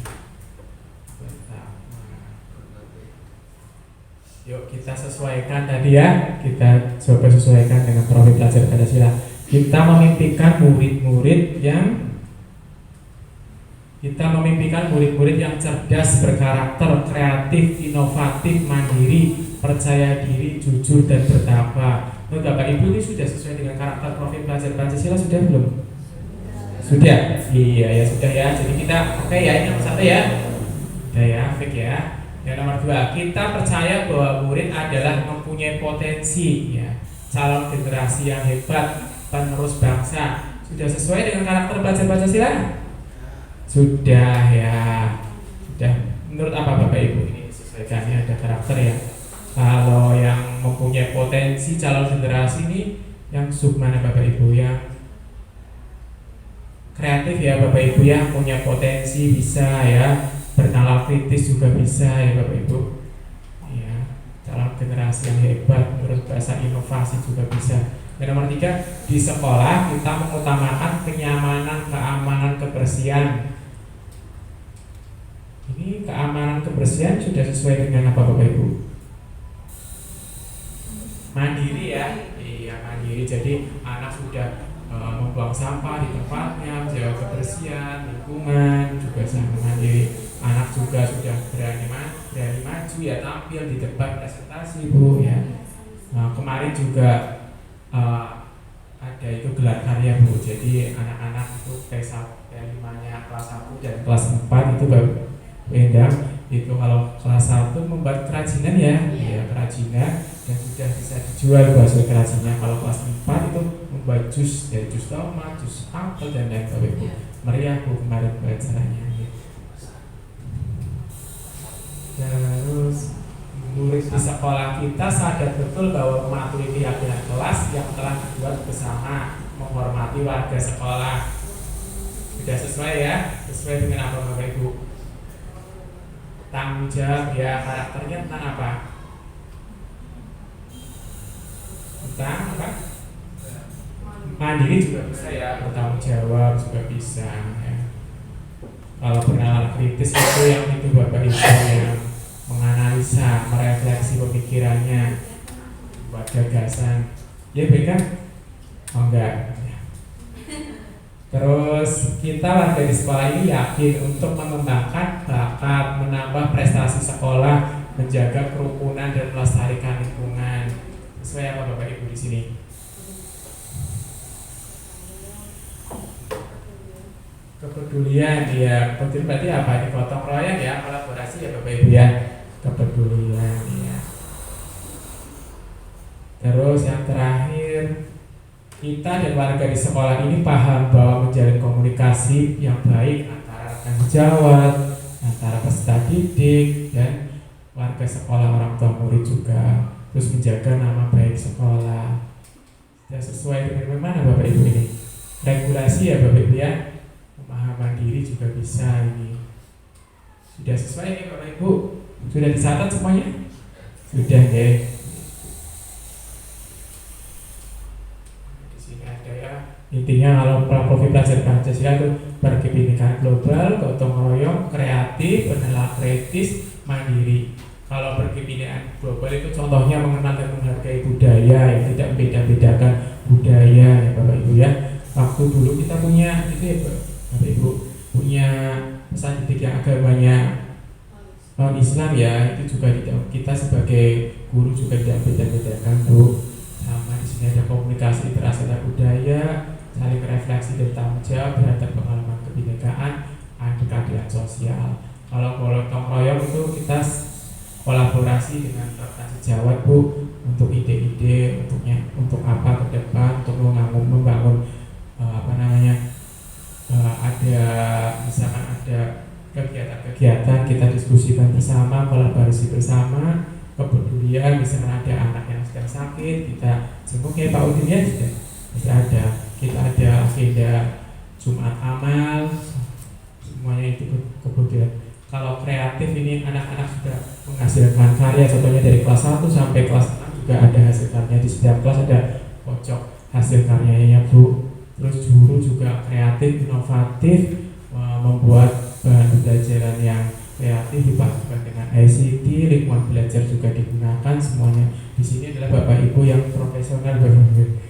Bertakwa. Yuk kita sesuaikan tadi ya. Kita coba sesuaikan dengan profil pelajar Pancasila. Kita memimpikan murid-murid yang cerdas, berkarakter, kreatif, inovatif, mandiri, percaya diri, jujur, dan bertakwa. Menurut Bapak Ibu ini sudah sesuai dengan karakter profil pelajar Pancasila sudah belum? Sudah? Iya ya sudah ya. Jadi kita oke ya, ini nomor 1 ya. Udah ya, fix ya. Yang nomor 2, kita percaya bahwa murid adalah mempunyai potensi ya, calon generasi yang hebat, penerus bangsa. Sudah sesuai dengan karakter pelajar Pancasila? Sudah ya. Sudah. Menurut apa Bapak Ibu ini sesuaikannya ada karakter ya? Kalau yang mempunyai potensi calon generasi ini yang sub mana Bapak Ibu? Yang kreatif ya Bapak Ibu ya, punya potensi bisa ya, bernalar kritis juga bisa ya Bapak Ibu ya, calon generasi yang hebat, menurut bahasa inovasi juga bisa. Yang nomor 3, di sekolah kita mengutamakan kenyamanan, keamanan, kebersihan. Ini keamanan, kebersihan sudah sesuai dengan apa Bapak Ibu? Mandiri ya, iya mandiri. Jadi anak sudah membuang sampah di tempatnya, menjaga kebersihan, lingkungan, juga sangat mandiri. Anak juga sudah berani maju ya, tampil di debat presentasi Bu ya. Nah, kemarin juga ada itu gelar karya Bu. Jadi anak-anak itu P5-nya kelas 1 dan kelas 4 itu Bapak Endang itu kalau kelas 1 membuat kerajinan ya, kerajinan dan sudah bisa dijual hasil kerajinan. Kalau kelas 4 itu membuat jus, dari jus tomat, jus apel dan lain sebagainya. Meriah Bu kemarin acaranya. Terus murid di sekolah kita sadar betul bahwa mematuhi keyakinan kelas yang telah dibuat bersama, menghormati warga sekolah. Sudah sesuai ya? Sesuai dengan apa Bapak Ibu? Tanggung jawab ya, karakternya tentang apa? Tentang apa? Mandiri juga bisa ya, bertanggung jawab juga bisa ya. Kalau bernalar kritis itu yang itu Bapak Ibu yang menganalisa, merefleksi pemikirannya, buat gagasan. Ya berikan? Oh enggak. Terus kita warga di sekolah ini yakin untuk mengembangkan bakat, menambah prestasi sekolah, menjaga kerukunan dan melestarikan lingkungan. Sesuai apa Bapak Ibu di sini? Kepedulian ya, kepedulian berarti apa? Ini gotong royong ya, kolaborasi ya Bapak Ibu ya. Kepedulian ya. Terus yang terakhir, kita dan warga di sekolah ini paham bahwa menjalin komunikasi yang baik antara rekan sejawat, antara peserta didik dan warga sekolah, orang tua murid juga, terus menjaga nama baik sekolah. Sudah sesuai dengan mana Bapak Ibu ini? Regulasi ya Bapak Ibu ya. Pemahaman diri juga bisa ini. Sudah sesuai ya Bapak Ibu? Sudah dicatat semuanya? Sudah ya. Di sini ada ya. Intinya kalau profil pelajar Pancasila itu berkebinekaan global, gotong royong, kreatif, bernalar kritis, mandiri. Kalau berkebinekaan global itu contohnya mengenal dan menghargai budaya yang tidak membeda-bedakan budaya ya Bapak Ibu ya. Waktu dulu kita punya itu ya Bapak Ibu punya pesan didik yang agamanya non Islam ya, itu juga tidak, kita sebagai guru juga tidak beda-bedakan Bu. Sama di sini ada komunikasi terasa budaya, saling refleksi dan tanggung jawab terhadap pengalaman kebinekaan, ada keadilan sosial. Kalau gotong royong itu kita kolaborasi dengan rekan sejawat Bu untuk ide-ide untuk apa ke depan, untuk membangun ada misalkan ada kegiatan-kegiatan kita diskusikan bersama, kolaborasi bersama, kepedulian. Misalkan ada anak yang sedang sakit, kita jenguk ya Pak Udin ya, sudah ada kita ada agenda Jumat amal, semuanya itu kemudian. Kalau kreatif ini anak-anak sudah menghasilkan karya, contohnya dari kelas 1 sampai kelas 6 juga ada hasil karya, di setiap kelas ada pojok hasil karyanya ya Bu. Terus guru juga kreatif, inovatif, membuat bahan pembelajaran yang kreatif dipadukan dengan ICT, lingkungan belajar juga digunakan, semuanya di sini adalah Bapak Ibu yang profesional berpikir.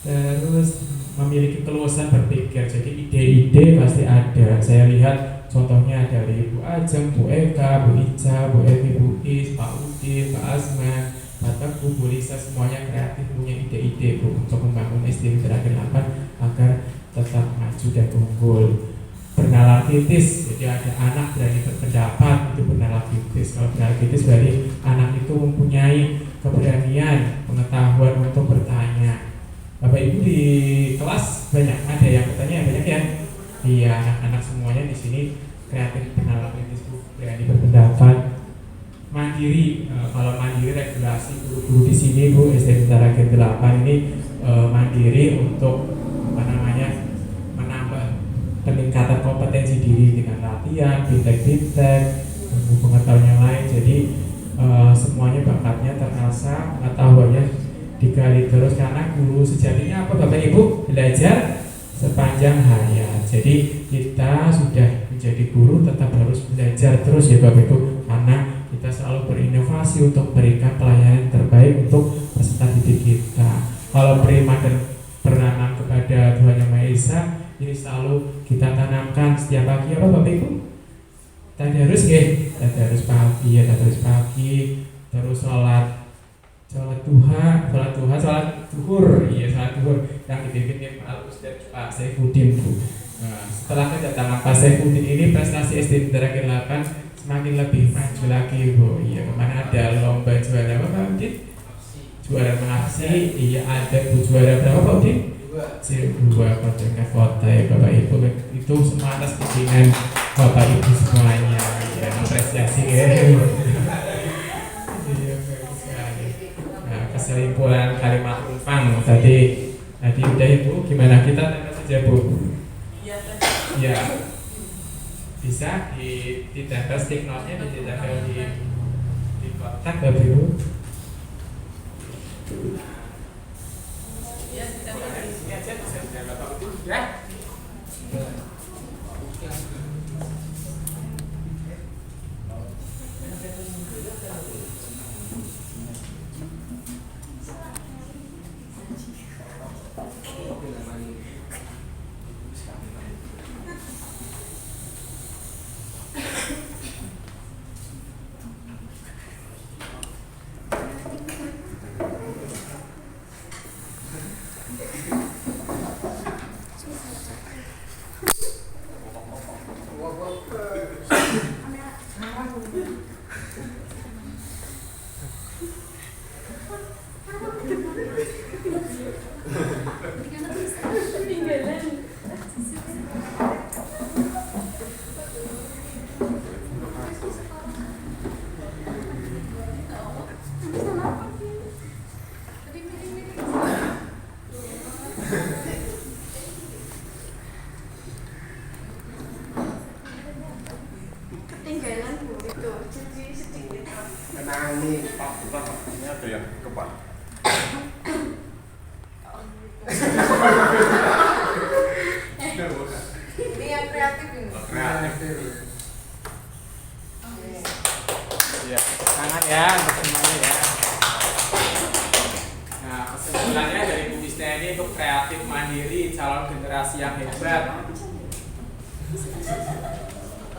Terus memiliki keluasan berpikir, jadi ide-ide pasti ada. Saya lihat contohnya dari Ibu Ajeng, Bu Eka, Bu Ica, Bu Evi, Bu Is, Pak Udin, Pak Asman, Pak Teguh, Bu Lisa, semuanya kreatif punya ide-ide Bu untuk membangun SD Mitra 8 agar tetap maju dan unggul. Bernalar kritis, jadi ada anak berani berpendapat, itu bernalar kritis. Kalau bernalar kritis berarti anak itu mempunyai keberanian, pengetahuan untuk bertanya. Bapak Ibu di kelas banyak ada yang bertanya, banyak ya? Iya, anak-anak semuanya di sini kreatif, bernalar kritis, berani berpendapat. Mandiri, kalau mandiri regulasi guru-guru di sini Bu, SD Mitra 8 ini mandiri untuk menambah peningkatan kompetensi diri dengan latihan, bintang-bintang, ilmu pengetahuan yang lain. Jadi semuanya bakatnya terasa, pengetahuannya digali terus, karena guru sejatinya apa Bapak Ibu? Belajar sepanjang hayat. Jadi kita sudah menjadi guru tetap harus belajar terus ya Bapak Ibu, karena kita selalu berinovasi untuk memberikan pelayanan terbaik untuk peserta didik kita. Kalau beriman dan beranak kepada Tuhan Yang Maha Esa, ini selalu kita tanamkan setiap pagi apa Bapak Ibu? Tadarus nggih, tadarus pagi ya, tadarus pagi, terus sholat duha, sholat duhur, iya sholat duhur yang dipimpin Pak Ustaz Pak Saifuddin Bu. Nah, setelah kedatangan Pak Saifuddin ini prestasi SD Mitra 8 semakin lebih maju lagi Bu. Iya, kemana ada lomba juara apa Pak Udin? Juara mengaksi, iya ada Bu, juara berapa Pak Udin? Dua kontennya foto ya Bapak Ibu. Itu semua atas bimbingan Bapak Ibu semuanya ya, apresiasi ya. Nah, kesimpulan kalimat umpan tadi udah Ibu, gimana kita tanya saja Bu? Ya, bisa ditempel stick note-nya, ditempel di kotak Bapak Ibu.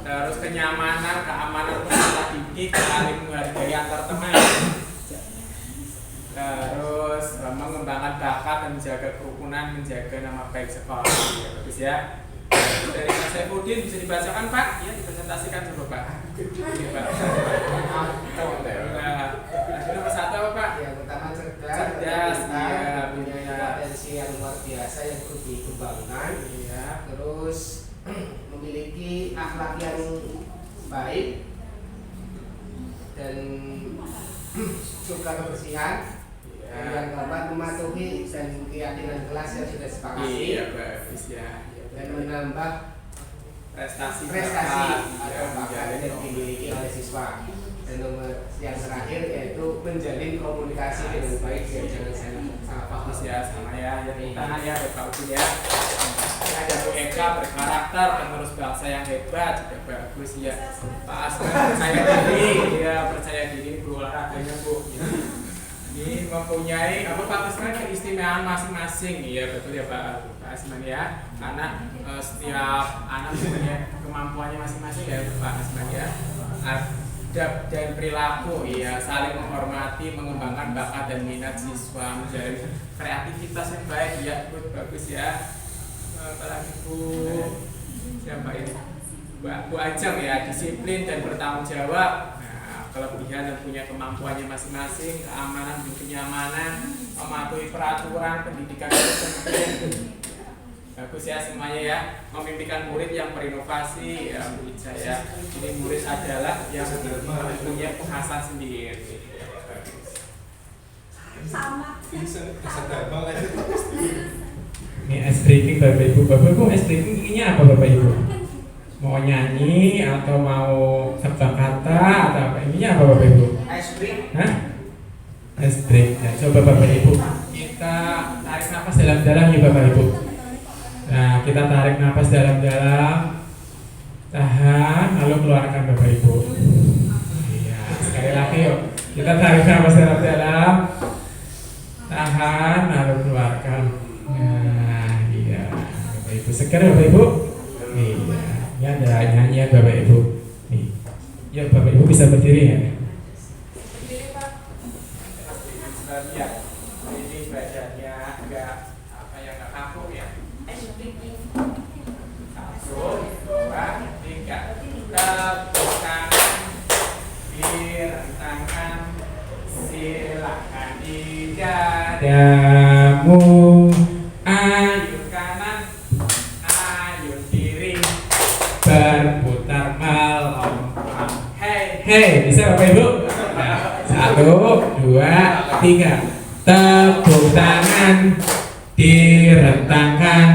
Terus kenyamanan, keamanan peserta didik, saling menghargai antar teman. Terus mengembangkan bakat dan menjaga kerukunan, menjaga nama baik sekolah. Bagus ya. Dari Mas Saifuddin bisa dibacakan Pak? Ya, dipresentasikan coba Pak. Ini Pak. Nomor 1 apa Pak? Yang pertama cerdas, iya, punya potensi yang luar biasa yang perlu dikembangkan. Iya. Terus memiliki akhlak yang baik dan suka kebersihan, ya. yang keempat mematuhi dan keyakinan kelas yang sudah sepakati. Iya, bagus ya. Dan menambah Prestasi atau bakat yang dimiliki oleh siswa. Dan nomor yang terakhir yaitu menjalin komunikasi dengan baik ya, jangan salah paham. bagus ya, sama ya. Yang tangan ya, Bapak Uji ya. Ada Bu Eka berkarakter, penerus bangsa yang hebat, juga bagus ya. Pak Asman percaya diri, ya percaya diri Bu olahraganya Bu. Ini mempunyai Pak Asman keistimewaan masing-masing, iya betul ya Pak Asman ya. Karena setiap anak punya kemampuannya masing-masing ya Pak Asman ya. Adab dan perilaku, ya saling menghormati, mengembangkan bakat dan minat siswa, menjalin kreativitas yang baik, ya Bu, bagus ya. Apalagi Bu siapa ini? Bu Ajeng ya, disiplin dan bertanggung jawab. Nah, kelebihan dan punya kemampuannya masing-masing, keamanan dan kenyamanan, mematuhi peraturan pendidikan itu penting. Bagus ya semuanya ya, memimpikan murid yang berinovasi ya Bu Ijaya. Ini murid adalah yang punya kekhasan sendiri. Sama. Ini es breaking Bapak Ibu es breaking ininya apa Bapak Ibu? Mau nyanyi atau mau tebak kata atau apa? Ininya apa Bapak Ibu? Ice break. Hah? Es break. Nah, coba Bapak Ibu kita tarik nafas dalam-dalam ya Bapak Ibu. Nah, kita tarik nafas dalam-dalam, tahan, lalu keluarkan Bapak Ibu. Iya, sekali lagi yuk. Kita tarik nafas dalam-dalam, tahan, lalu keluarkan. Nah, iya, Bapak Ibu. Segar Bapak Ibu. Iya, ini ada nyanyian Bapak Ibu. Nih, ya Bapak Ibu bisa berdiri ya. Ya, ini badannya agak apa ya, agak kaku ya. 1, 2, 3. Tepuk tangan, direntangkan, silakan di dadamu. Ayun kanan, ayun kiri, berputar melompat. Hei, bisa Bapak Ibu? 1, 2, 3. Tepuk tangan, direntangkan,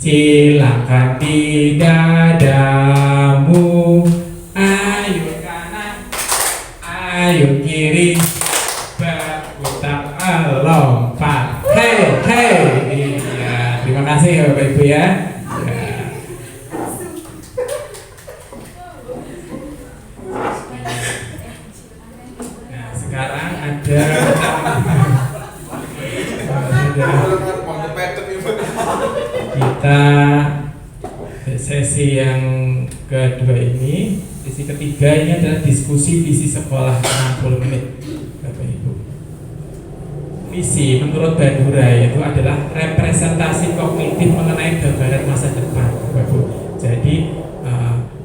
silakan di dadamu. Ayun kanan, ayun kiri, berputar lompat. Hei. Iya, terima kasih ya Bapak Ibu ya. Nah, sekarang ada kita sesi yang kedua ini, sesi ketiga ini adalah diskusi visi sekolah 60 menit Bapak Ibu. Visi menurut Bandura itu adalah representasi kognitif mengenai gambaran masa depan Bapak Ibu. Jadi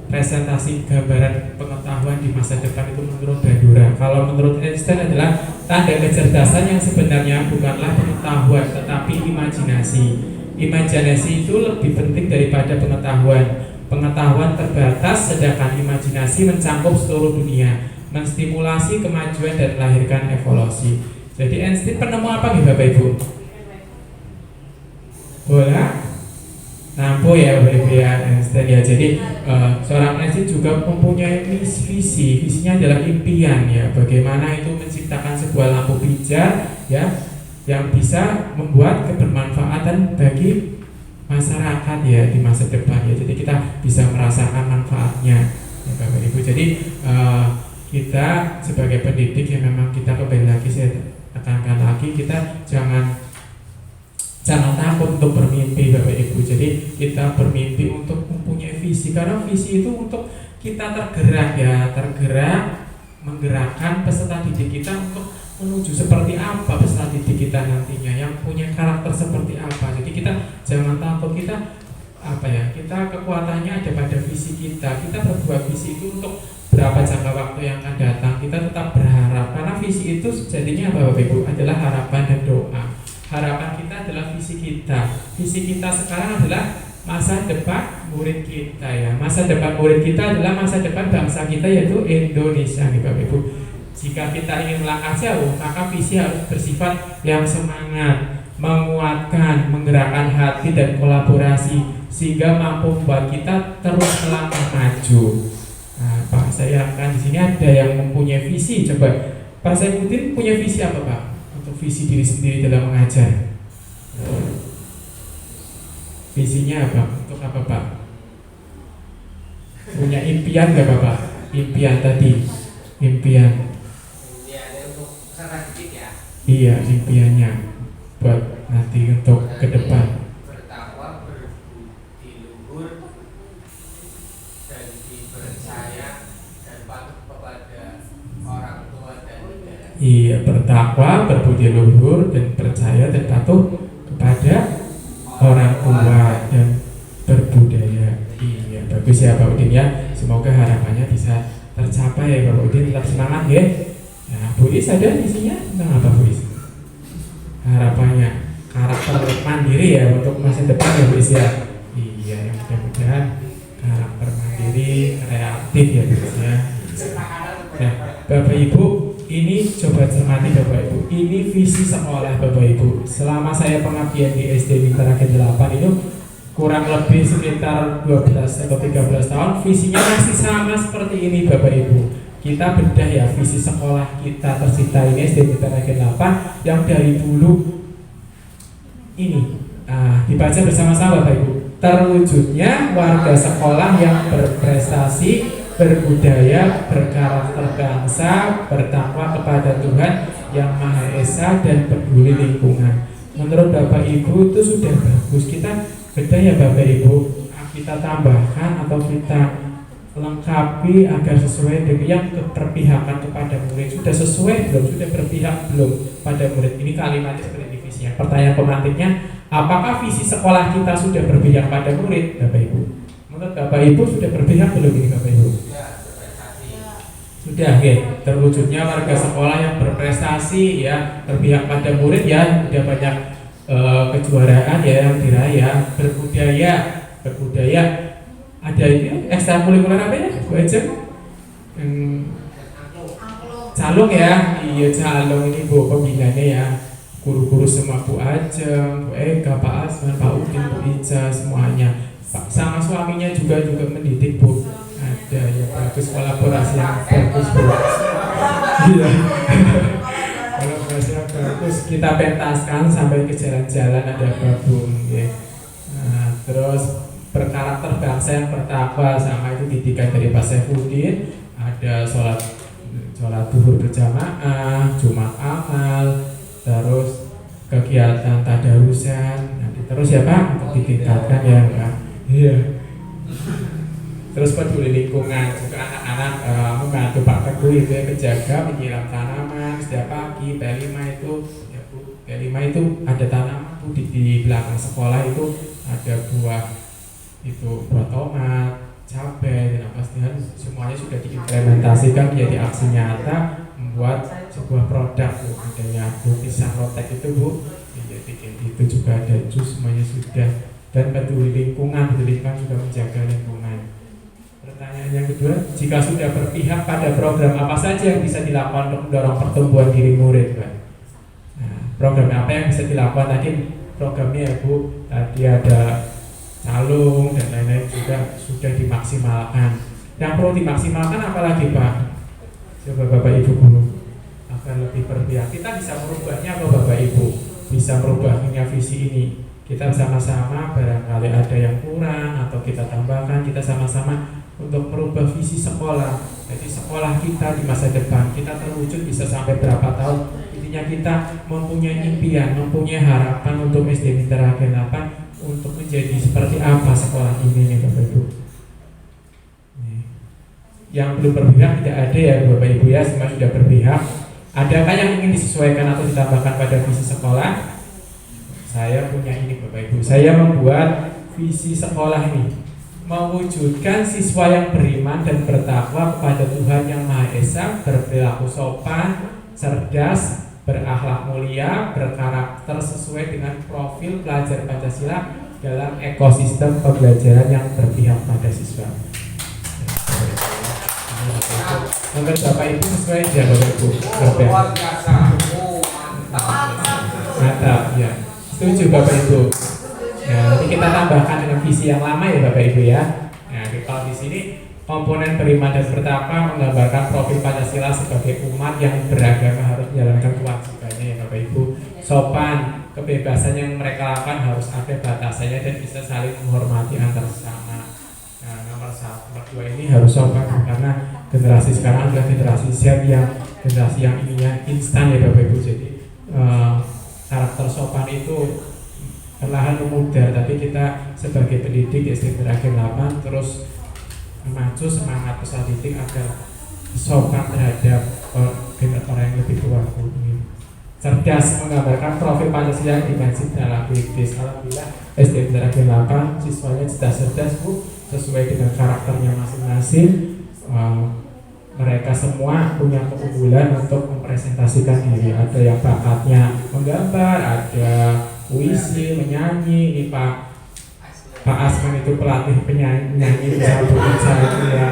presentasi gambaran pengetahuan di masa depan itu menurut Bandura. Kalau menurut Einstein adalah tanda kecerdasan yang sebenarnya bukanlah pengetahuan tetapi imajinasi. Imajinasi itu lebih penting daripada pengetahuan. Pengetahuan terbatas sedangkan imajinasi mencakup seluruh dunia, menstimulasi kemajuan dan melahirkan evolusi. Jadi Einstein penemu apa nih Bapak Ibu? Bola lampu ya Bapak Ibu ya, Einstein ya. Jadi seorang Einstein juga mempunyai visinya adalah impian ya, bagaimana itu menciptakan sebuah lampu pijar ya yang bisa membuat kebermanfaatan bagi masyarakat ya di masa depan ya. Jadi kita bisa merasakan manfaatnya ya Bapak Ibu. Jadi kita sebagai pendidik yang memang kita kembali lagi saya tekankan lagi, kita jangan takut untuk bermimpi Bapak Ibu. Jadi kita bermimpi untuk mempunyai visi, karena visi itu untuk kita tergerak ya, menggerakkan peserta didik kita untuk menuju seperti apa peserta didik kita nantinya, yang punya karakter seperti apa. Jadi kita jangan takut, kita kita kekuatannya ada pada visi kita. Kita berbuat visi itu untuk berapa jangka waktu yang akan datang. Kita tetap berharap, karena visi itu jadinya apa Bapak Ibu? Adalah harapan dan doa. Harapan kita adalah visi kita. Visi kita sekarang adalah masa depan murid kita ya. Masa depan murid kita adalah masa depan bangsa kita, yaitu Indonesia nih Bapak Ibu. Jika kita ingin melangkah jauh, maka visi harus bersifat yang semangat, menguatkan, menggerakkan hati dan kolaborasi sehingga mampu membuat kita terus melangkah maju. Nah, Pak, saya akan di sini ada yang mempunyai visi. Coba Pak Saifuddin punya visi apa, Pak? Untuk visi diri sendiri dalam mengajar. Visinya apa? Untuk apa, Pak? Punya impian nggak, Bapak? Impian tadi, impian. Ya, untuk peserta didik ya. Iya, impiannya buat nanti untuk ke depan. Bertakwa, berbudi luhur, dan dipercaya dan patuh kepada orang tua dan negara. Iya, bertakwa, berbudi luhur dan percaya dan patuh kepada orang tua dan berbudaya. Iya, bagus ya Pak Udin ya. Semoga harapannya bisa tercapai ya Pak Udin. Tetap semangat ya. Nah, Bu Is ada isinya tentang apa Bu Is? Harapannya karakter mandiri ya untuk masa depan ya Bu Is ya. Iya, yang mudah-mudahan karakter mandiri, kreatif ya Bu Is ya. Nah, Bapak Ibu, ini coba cermati Bapak Ibu. Ini visi sekolah Bapak Ibu. Selama saya pengabdian di SD Mitra K8 itu kurang lebih sekitar 12 atau 13 tahun, visinya masih sama seperti ini Bapak Ibu. Kita bedah ya visi sekolah kita tercipta ini SD Mitra K8 yang dari dulu ini dibaca bersama-sama Bapak Ibu. Terwujudnya warga sekolah yang berprestasi, berbudaya, berkarakter bangsa, bertakwa kepada Tuhan Yang Maha Esa dan peduli lingkungan. Menurut Bapak Ibu itu sudah bagus. Kita beda ya Bapak Ibu, kita tambahkan atau kita lengkapi agar sesuai dengan yang keberpihakan kepada murid. Sudah sesuai belum? Sudah berpihak belum pada murid? Ini kalimatnya seperti ini visinya. Pertanyaan pemantiknya, apakah visi sekolah kita sudah berpihak pada murid Bapak Ibu? Menurut Bapak Ibu sudah berpihak belum ini Bapak Ibu? Sudah ya, terwujudnya warga sekolah yang berprestasi ya, berpihak pada murid ya, sudah banyak kejuaraan ya yang diraih, berbudaya ada ini ekstrakurikuler apa ya Bu Ejeng? Calung ya, iya calung ini Bu pembinanya ya, guru-guru semua Bu Ajeng, Bu Eka, Pak Asman, Pak Udin, Bu Ica semuanya. Pak sama suaminya juga mendidik Bu. Ada ya bagus, kolaborasi yang bagus Bu. Iya. Kolaborasi yang bagus, kita pentaskan sampai ke jalan-jalan ada gabung ya. Nah, terus berkarakter bangsa yang bertakwa sama itu didikan dari Pak Saifuddin. Ada sholat duhur berjamaah, Jumat amal, terus kegiatan tadarusan. Nanti terus ya Pak untuk ditingkatkan ya Pak. Iya. Terus peduli lingkungan juga anak-anak membantu Pak Teguh itu ya, menjaga menyiram tanaman setiap pagi. P5 itu ya Bu, P5 itu ada tanaman Bu di belakang sekolah itu ada buah tomat, cabai dan apa semuanya sudah diimplementasikan menjadi aksi nyata membuat sebuah produk Bu. Adanya Bu pisang rotek itu Bu, jadi itu juga ada jus semuanya sudah. Dan peduli lingkungan juga menjaga lingkungan. Pertanyaan yang kedua, jika sudah berpihak pada program apa saja yang bisa dilakukan untuk mendorong pertumbuhan diri murid, Pak? Nah, program apa yang bisa dilakukan tadi? Programnya ya Bu, tadi ada calung dan lain-lain juga sudah dimaksimalkan. Yang perlu dimaksimalkan apalagi Pak? Coba Bapak Ibu guru agar lebih berpihak. Kita bisa merubahnya apa Bapak Ibu? Bisa merubahnya visi ini. Kita sama-sama barangkali ada yang kurang atau kita tambahkan, kita sama-sama untuk merubah visi sekolah. Jadi sekolah kita di masa depan kita terwujud bisa sampai berapa tahun. Intinya kita mempunyai impian, mempunyai harapan untuk SD Mitra K8 untuk menjadi seperti apa sekolah ini nih Bapak Ibu. Yang belum berpihak tidak ada ya Bapak Ibu ya, semua sudah berpihak. Adakah yang ingin disesuaikan atau ditambahkan pada visi sekolah? Saya punya ini Bapak Ibu. Saya membuat visi sekolah ini mewujudkan siswa yang beriman dan bertakwa kepada Tuhan Yang Maha Esa, berperilaku sopan, cerdas, berakhlak mulia, berkarakter sesuai dengan profil pelajar Pancasila dalam ekosistem pembelajaran yang berpihak pada siswa. Menurut Bapak Ibu sesuai tidak Bapak Ibu? Luar biasa. Mantap, ya. Setuju Bapak Ibu. Ya, nanti kita tambahkan dengan visi yang lama ya Bapak Ibu ya. Nah, kalau di sini komponen beriman dan bertakwa menggambarkan profil Pancasila sebagai umat yang beragama harus menjalankan kewajibannya ya Bapak Ibu. Sopan, kebebasan yang mereka lakukan harus ada batasannya dan bisa saling menghormati antar sesama. Nah, nomor 1, nomor 2 ini harus sopan karena generasi sekarang adalah generasi Z yang generasi yang ininya instan ya Bapak Ibu. Jadi karakter sopan itu perlahan memudar, tapi kita sebagai pendidik SD Berakhir 8 terus memacu semangat peserta didik agar sopan terhadap orang yang lebih tua. Cerdas menggambarkan profil Pancasila yang dimensi dalam kritis. Alhamdulillah SD Berakhir 8 siswanya cerdas Bu, sesuai dengan karakternya masing-masing. Mereka semua punya keunggulan untuk mempresentasikan diri. Ada yang bakatnya menggambar, ada puisi, menyanyi. Ini Pak Asman itu pelatih penyanyi bisa bukan saya ya,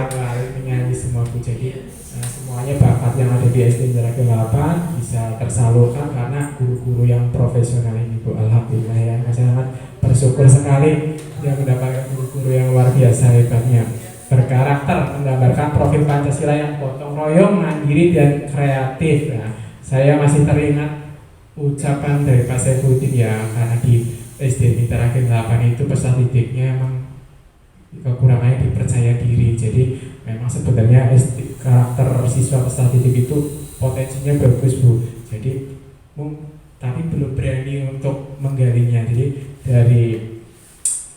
menyanyi semua Bu. Jadi semuanya bakat yang ada di SD Berakhir 8 bisa tersalurkan karena guru-guru yang profesional ini Bu. Alhamdulillah ya, masyarakat bersyukur sekali yang mendapatkan guru-guru yang luar biasa hebatnya. Berkarakter menggambarkan profil Pancasila yang gotong royong, mandiri dan kreatif. Nah, saya masih teringat ucapan dari Pak Saifuddin ya, karena di SD Berakhir 8 itu peserta didiknya emang kekurangannya dipercaya diri. Jadi memang sebenarnya karakter siswa peserta didik itu potensinya bagus Bu. Jadi tapi belum berani untuk menggalinya. Jadi dari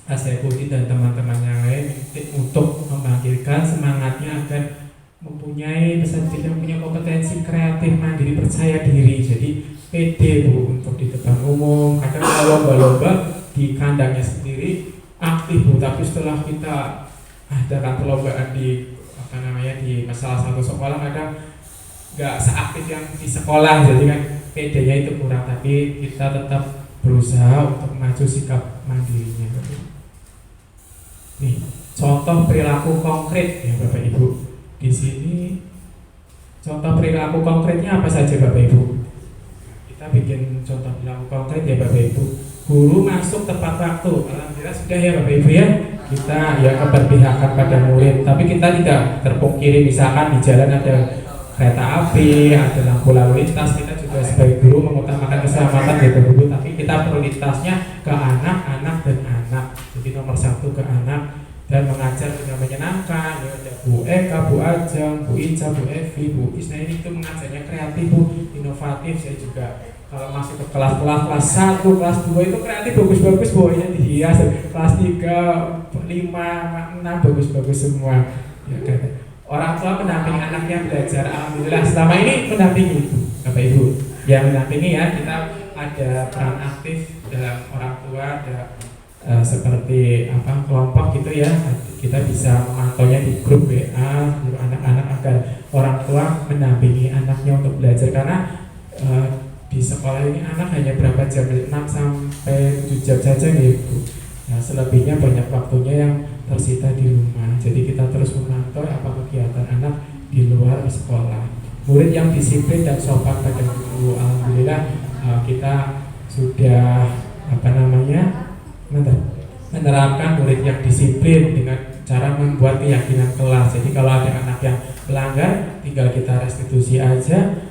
Pak Saifuddin dan teman-teman yang lain untuk membangkitkan semangatnya agar mempunyai peserta didik yang punya kompetensi kreatif, mandiri, percaya diri. Jadi pede Bu untuk di depan umum. Kadang kalau lomba-lomba di kandangnya sendiri aktif Bu, tapi setelah kita adakan perlombaan di di salah satu sekolah kadang nggak seaktif yang di sekolah, jadi kan pedenya itu kurang, tapi kita tetap berusaha untuk maju sikap mandirinya. Nih, contoh perilaku konkret ya Bapak Ibu. Di sini contoh perilaku konkretnya apa saja Bapak Ibu? Kita bikin contoh perilaku konkret ya Bapak Ibu. Guru masuk tepat waktu. Alhamdulillah sudah ya Bapak Ibu ya. Kita ya keberpihakan pada murid, tapi kita tidak terpungkiri misalkan di jalan ada kereta api, ada lampu lalu lintas, kita juga sebagai guru mengutamakan keselamatan gitu Bu, tapi kita prioritasnya ke anak-anak dan anak. Jadi nomor 1 ke anak dan mengajar dengan menyenangkan. Ya ada Bu Eka, Bu Ajeng, Bu Ica, Bu Evi, Bu Isna, ini itu mengajarnya kreatif Bu, inovatif. Saya juga kalau masuk ke kelas-kelas kelas 1, kelas 2 itu kreatif bagus-bagus Bu, ya dihias. Kelas 3, 5, 6 bagus-bagus semua. Ya, orang tua mendampingi anaknya belajar. Alhamdulillah selama ini mendampingi Bapak Ibu. Ya mendampingi ya, kita ada peran aktif dalam orang tua, ada seperti kelompok gitu ya. Kita bisa memantaunya di grup WA untuk anak-anak agar orang tua mendampingi anaknya untuk belajar, karena di sekolah ini anak hanya berapa jam, 6 sampai 7 jam saja gitu. Nah, selebihnya banyak waktunya yang tersita di rumah. Jadi kita terus memantau apa kegiatan anak di luar sekolah. Murid yang disiplin dan sopan pada guru. Alhamdulillah kita sudah menerapkan murid yang disiplin dengan cara membuat keyakinan kelas. Jadi kalau ada anak yang melanggar, tinggal kita restitusi aja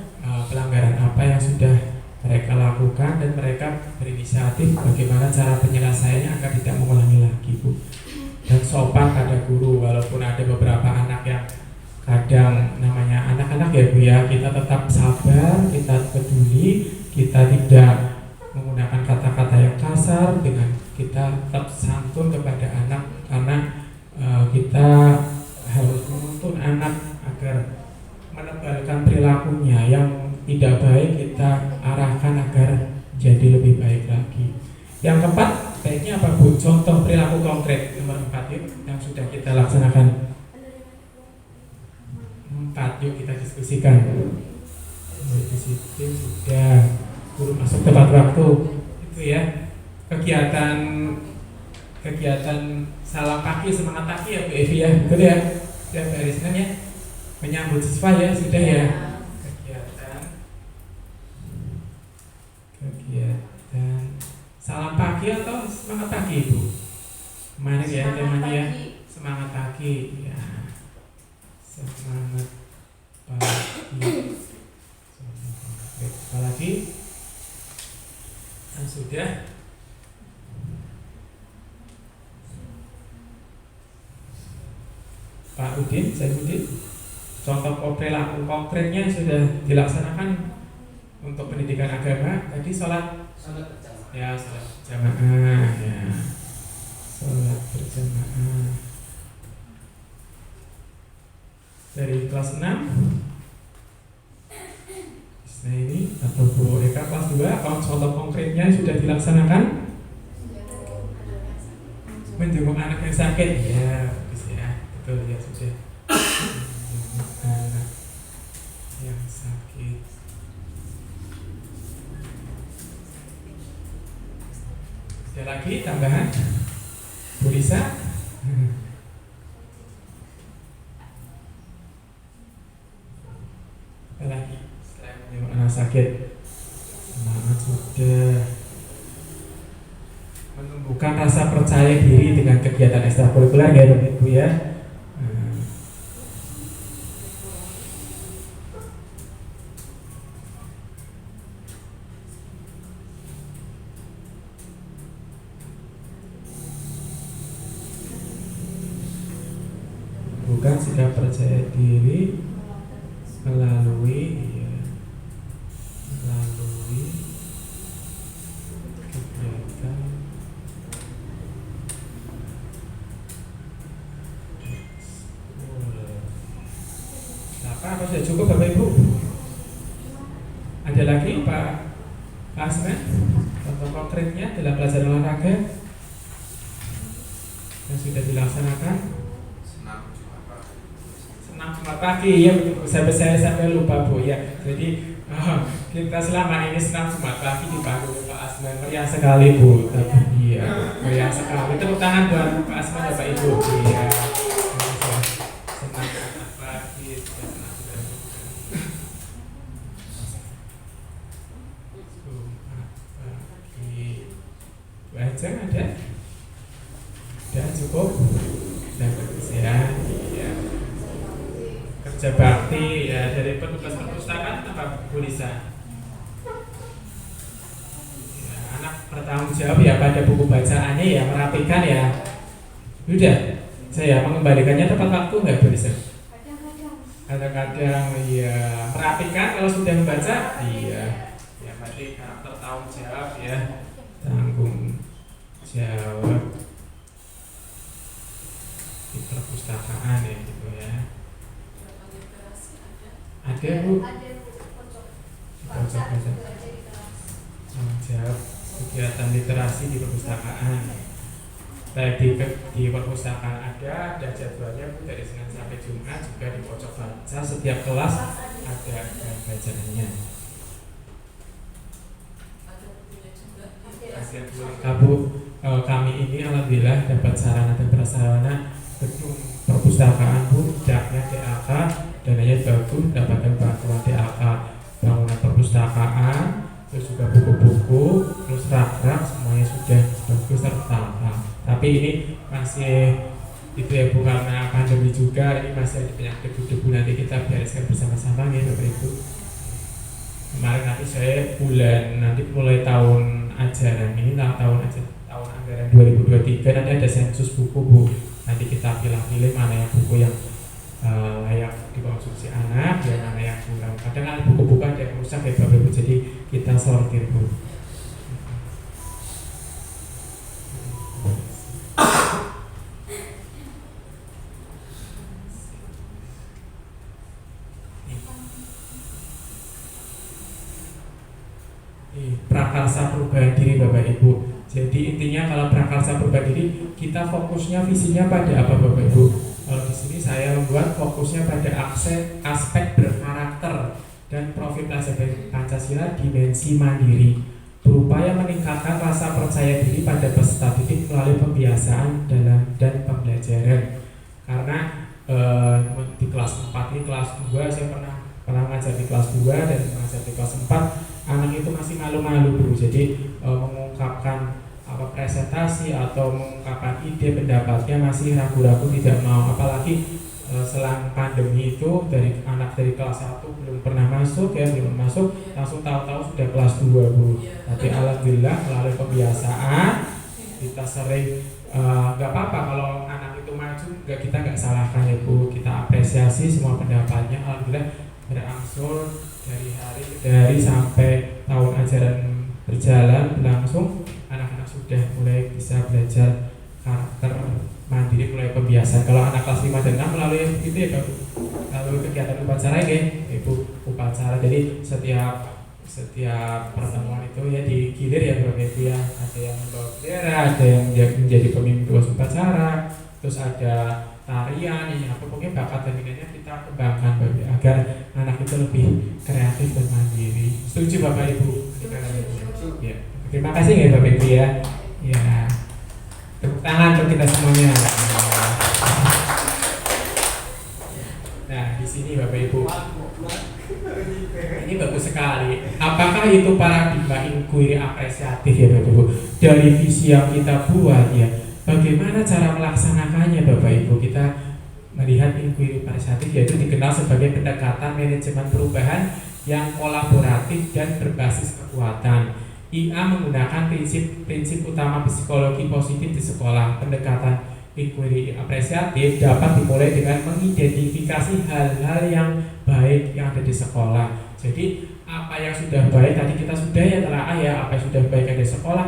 pelanggaran apa yang sudah mereka lakukan, dan mereka berinisiatif bagaimana cara penyelesaiannya agar tidak mengulangi lagi Bu. Dan sopan pada guru, walaupun ada beberapa anak yang kadang namanya anak-anak ya Bu ya, kita tetap sabar, kita peduli, kita tidak menggunakan kata-kata yang kasar, dengan kita tetap santun kepada anak, karena kita harus menuntun anak agar menebalkan perilakunya yang tidak baik, kita arahkan agar jadi lebih baik lagi. Yang keempat, baiknya apa Bu? Contoh perilaku konkret nomor 4 yuk, yang sudah kita laksanakan. 4 yuk kita diskusikan. Disiplin sudah, guru masuk tepat waktu itu ya. Kegiatan salam pagi, semangat pagi ya Bu Evi ya, betul ya? Ya bereskan ya. menyambut siswa ya sudah ya. Kegiatan salam pagi atau semangat pagi Ibu? Mana ya temanya ya? Semangat pagi ya. Semangat pagi. Apa lagi? Sudah. Pak Udin, saya Udin. Contoh perilaku konkretnya sudah dilaksanakan untuk pendidikan agama. Tadi sholat berjamaah. Ya, sholat berjamaah ya. Sholat berjamaah. Dari kelas 6. Nah ini atau Bu Eka kelas 2, contoh konkretnya sudah dilaksanakan? Menjenguk anak yang sakit ya, bagus ya, betul ya sudah. Menjenguk anak yang sakit. Ada lagi tambahan? Bu Lisa? Apa lagi? Menjenguk anak sakit. Semangat sudah. Menumbuhkan rasa percaya diri dengan kegiatan ekstrakurikuler ya Bapak Ibu ya. Bukan sikap percaya diri melalui kegiatan apa sudah cukup Bapak Ibu? Ada lagi Pak Asmen? Contoh konkretnya dalam pelajaran olahraga yang sudah dilaksanakan? Senam Jumat pagi ya begitu. Saya lupa Bu ya. Jadi kita selama ini senam Jumat pagi dipandu Pak Asmen, meriah sekali Bu. Tapi iya, meriah sekali. Tepuk tangan buat Pak Asmen ya Pak Ibu. Iya. Senam Jumat pagi. Baca ada? Udah cukup? Udah bagus ya. Iya. Kerja bakti ya dari petugas perpustakaan apa Bu Lisa? Ya, anak bertanggung jawab ya pada buku bacaannya ya, merapikan ya. Udah, saya mengembalikannya tepat waktu nggak Bu Lisa? Kadang-kadang ya merapikan kalau sudah membaca, iya. Ya berarti karakter tanggung jawab ya, tanggung jawab di perpustakaan ya gitu ya. Ada Bu? Pojok tanggung jawab kegiatan literasi di perpustakaan. Baik di perpustakaan ada jadwalnya Bu, dari Senin sampai Jumat, juga di pojok baca setiap kelas ada bacaannya. Bu, kami ini alhamdulillah dapat sarana dan prasarana gedung perpustakaan Bu, daknya DAK, dananya bagus, dapatkan bantuan DAK bangunan perpustakaan, terus juga buku-buku, terus rak-rak semuanya sudah bagus tertata. Tapi ini masih itu ya Bu, karena pandemi juga ini masih ada banyak debu-debu, nanti kita bereskan bersama-sama ya Bapak Ibu. Kemarin nanti saya nanti mulai tahun ajaran ini tahun anggaran 2023 nanti ada sensus buku Bu. Nanti kita pilih-pilih mana yang buku yang layak dikonsumsi anak, dan mana yang kurang. Kadang ada buku-buku ada yang rusak ya Bapak Ibu, jadi kita sortir Bu. Prakarsa perubahan diri Bapak Ibu. Jadi intinya kalau prakarsa perubahan diri, kita fokusnya visinya pada apa Bapak Ibu? Kalau di sini saya membuat fokusnya pada aspek berkarakter dan profil pelajar Pancasila dimensi mandiri, berupaya meningkatkan rasa percaya diri pada peserta didik melalui pembiasaan dan pembelajaran. Karena di kelas 4 ini kelas 2 saya pernah ngajar di kelas 2 dan ngajar di kelas 4. Anak itu masih malu-malu bro, jadi mengungkapkan presentasi atau mengungkapkan ide pendapatnya masih ragu-ragu, tidak mau. Apalagi selang pandemi itu dari anak dari kelas 1 belum pernah masuk langsung tahu-tahu sudah kelas 2 bu. Tapi alhamdulillah melalui kebiasaan kita sering nggak apa-apa kalau anak itu maju, kita nggak salahkan ya bu, kita apresiasi semua pendapatnya. Alhamdulillah berangsur dari sampai tahun ajaran berjalan berlangsung, anak-anak sudah mulai bisa belajar karakter mandiri, mulai kebiasaan. Kalau anak kelas 5 dan 6 melalui itu ya melalui kegiatan upacara ya ibu, upacara. Jadi setiap pertemuan itu ya digilir ya Bapak Ibu ya, ada yang membawa bendera, ada yang menjadi pemimpin upacara, terus ada tarian ya, pokoknya bakat dan minatnya kita kembangkan Bapak Ibu, agar anak itu lebih kreatif dan mandiri. Setuju Bapak Ibu? Ya. Terima kasih ya Bapak Ibu ya. Ya. Tepuk tangan untuk kita semuanya. Nah, di sini Bapak Ibu. Ini bagus sekali. Apakah itu paradigma inquiry apresiatif ya Bapak Ibu? Dari visi yang kita buat ya, bagaimana cara melaksanakannya Bapak Ibu? Kita melihat inquiry apresiatif yaitu dikenal sebagai pendekatan manajemen perubahan yang kolaboratif dan berbasis kekuatan. IA menggunakan prinsip utama psikologi positif di sekolah. Pendekatan inquiry apresiatif dapat dimulai dengan mengidentifikasi hal-hal yang baik yang ada di sekolah. Jadi apa yang sudah baik tadi kita sudah ya telah ya, apa yang sudah baik ada di sekolah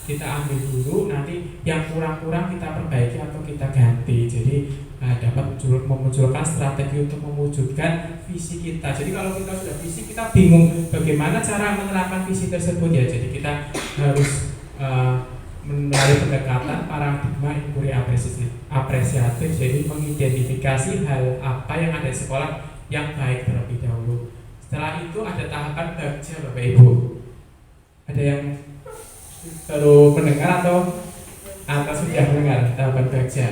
kita ambil dulu, nanti yang kurang-kurang kita perbaiki atau kita ganti. Jadi dapat memunculkan strategi untuk mewujudkan visi kita. Jadi kalau kita sudah visi, kita bingung bagaimana cara menerapkan visi tersebut ya. Jadi kita harus melalui pendekatan paradigma inquiry apresiatif, jadi mengidentifikasi hal apa yang ada di sekolah yang baik terlebih dahulu. Setelah itu ada tahapan bagja Bapak Ibu. Ada yang baru mendengar atau sudah mendengar tahapan bagja?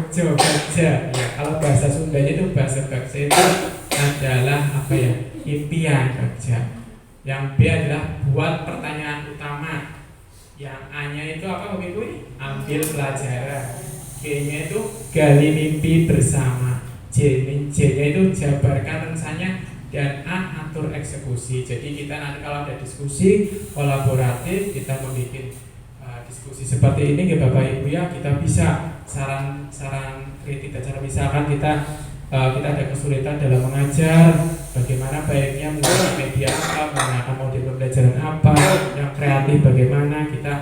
Bagja. Ya, kalau bahasa Sundanya itu bahasa bagja itu adalah apa ya? Impian bagja. Yang B adalah buat pertanyaan utama. Yang A-nya itu apa Bapak Ibu? Ambil pelajaran. G-nya itu gali mimpi bersama. J-nya itu jabarkan rencana, dan A atur eksekusi. Jadi kita nanti kalau ada diskusi kolaboratif, kita membuat diskusi seperti ini ya Bapak Ibu ya, kita bisa saran kritik dan cara misalkan kita ada kesulitan dalam mengajar, bagaimana baiknya menggunakan media apa, menggunakan model pembelajaran apa, yang kreatif bagaimana, kita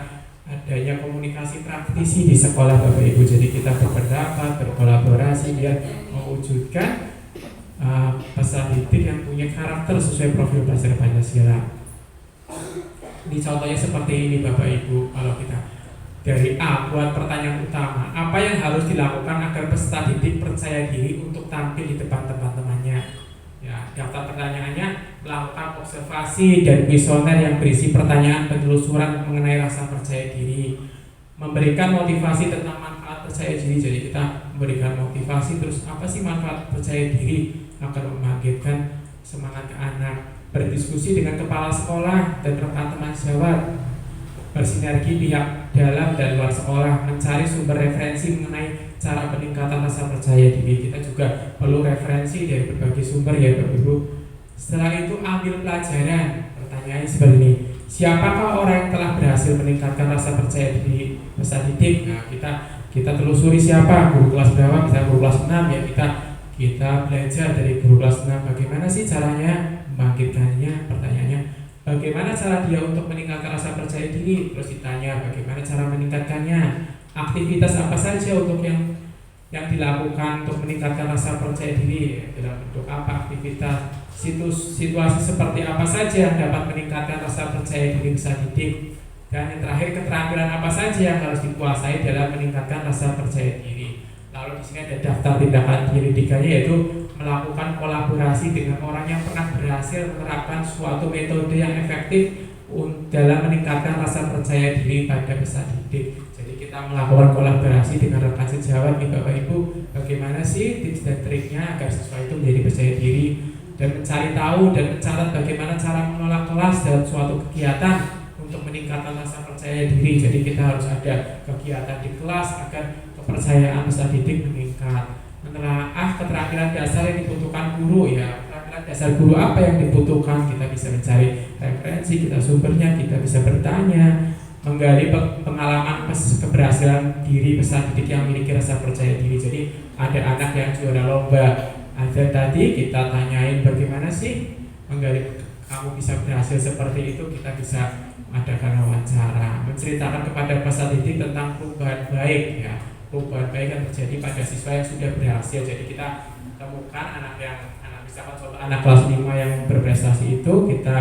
adanya komunikasi praktisi di sekolah Bapak Ibu. Jadi kita berpendapat, berkolaborasi biar mewujudkan peserta didik yang punya karakter sesuai profil belajar Pancasila. Ini contohnya seperti ini Bapak Ibu. Kalau kita dari A, buat pertanyaan utama, apa yang harus dilakukan agar peserta didik percaya diri untuk tampil di depan teman-temannya? Ya, daftar pertanyaannya melakukan observasi dan kuesioner yang berisi pertanyaan penelusuran mengenai rasa percaya diri, memberikan motivasi tentang manfaat percaya diri. Jadi kita memberikan motivasi, terus apa sih manfaat percaya diri akan membangkitkan semangat ke anak, berdiskusi dengan kepala sekolah dan rekan teman sejawat, bersinergi pihak dalam dan luar sekolah, mencari sumber referensi mengenai cara peningkatan rasa percaya diri. Kita juga perlu referensi dari berbagai sumber ya Bapak Ibu. Setelah itu ambil pelajaran. Pertanyaannya seperti ini: siapakah orang yang telah berhasil meningkatkan rasa percaya diri peserta didik? Nah, kita telusuri siapa, guru kelas berapa, misalnya guru kelas 6 ya, kita belajar dari guru kelas 6 bagaimana sih caranya membangkitkannya. Pertanyaannya, bagaimana cara dia untuk meningkatkan rasa percaya diri? Terus ditanya bagaimana cara meningkatkannya, aktivitas apa saja untuk yang dilakukan untuk meningkatkan rasa percaya diri, dalam bentuk apa aktivitas, situasi seperti apa saja yang dapat meningkatkan rasa percaya diri peserta didik, dan yang terakhir keterampilan apa saja yang harus dikuasai dalam meningkatkan rasa percaya diri. Lalu di sini ada daftar tindakan penyelidikannya, yaitu melakukan kolaborasi dengan orang yang pernah berhasil menerapkan suatu metode yang efektif dalam meningkatkan rasa percaya diri pada peserta didik. Jadi kita kita melakukan kolaborasi dengan rekan sejawat nih Bapak Ibu, bagaimana sih tips dan triknya agar siswa itu menjadi percaya diri dan mencari tahu dan mencatat bagaimana cara mengelola kelas dalam suatu kegiatan untuk meningkatkan rasa percaya diri. Jadi kita harus ada kegiatan di kelas agar kepercayaan peserta didik meningkat. Menelaah keterampilan dasar yang dibutuhkan guru ya. Keterampilan dasar guru apa yang dibutuhkan? Kita bisa mencari referensi, kita sumbernya, kita bisa bertanya, menggali pengalaman keberhasilan diri peserta didik yang memiliki rasa percaya diri. Jadi ada anak yang juara lomba, ada tadi kita tanyain bagaimana sih menggali kamu bisa berhasil seperti itu. Kita bisa adakan wawancara, menceritakan kepada peserta didik tentang perubahan baik ya. Perubahan baik yang terjadi pada siswa yang sudah berhasil. Jadi kita temukan misalkan contoh anak kelas 5 yang berprestasi itu kita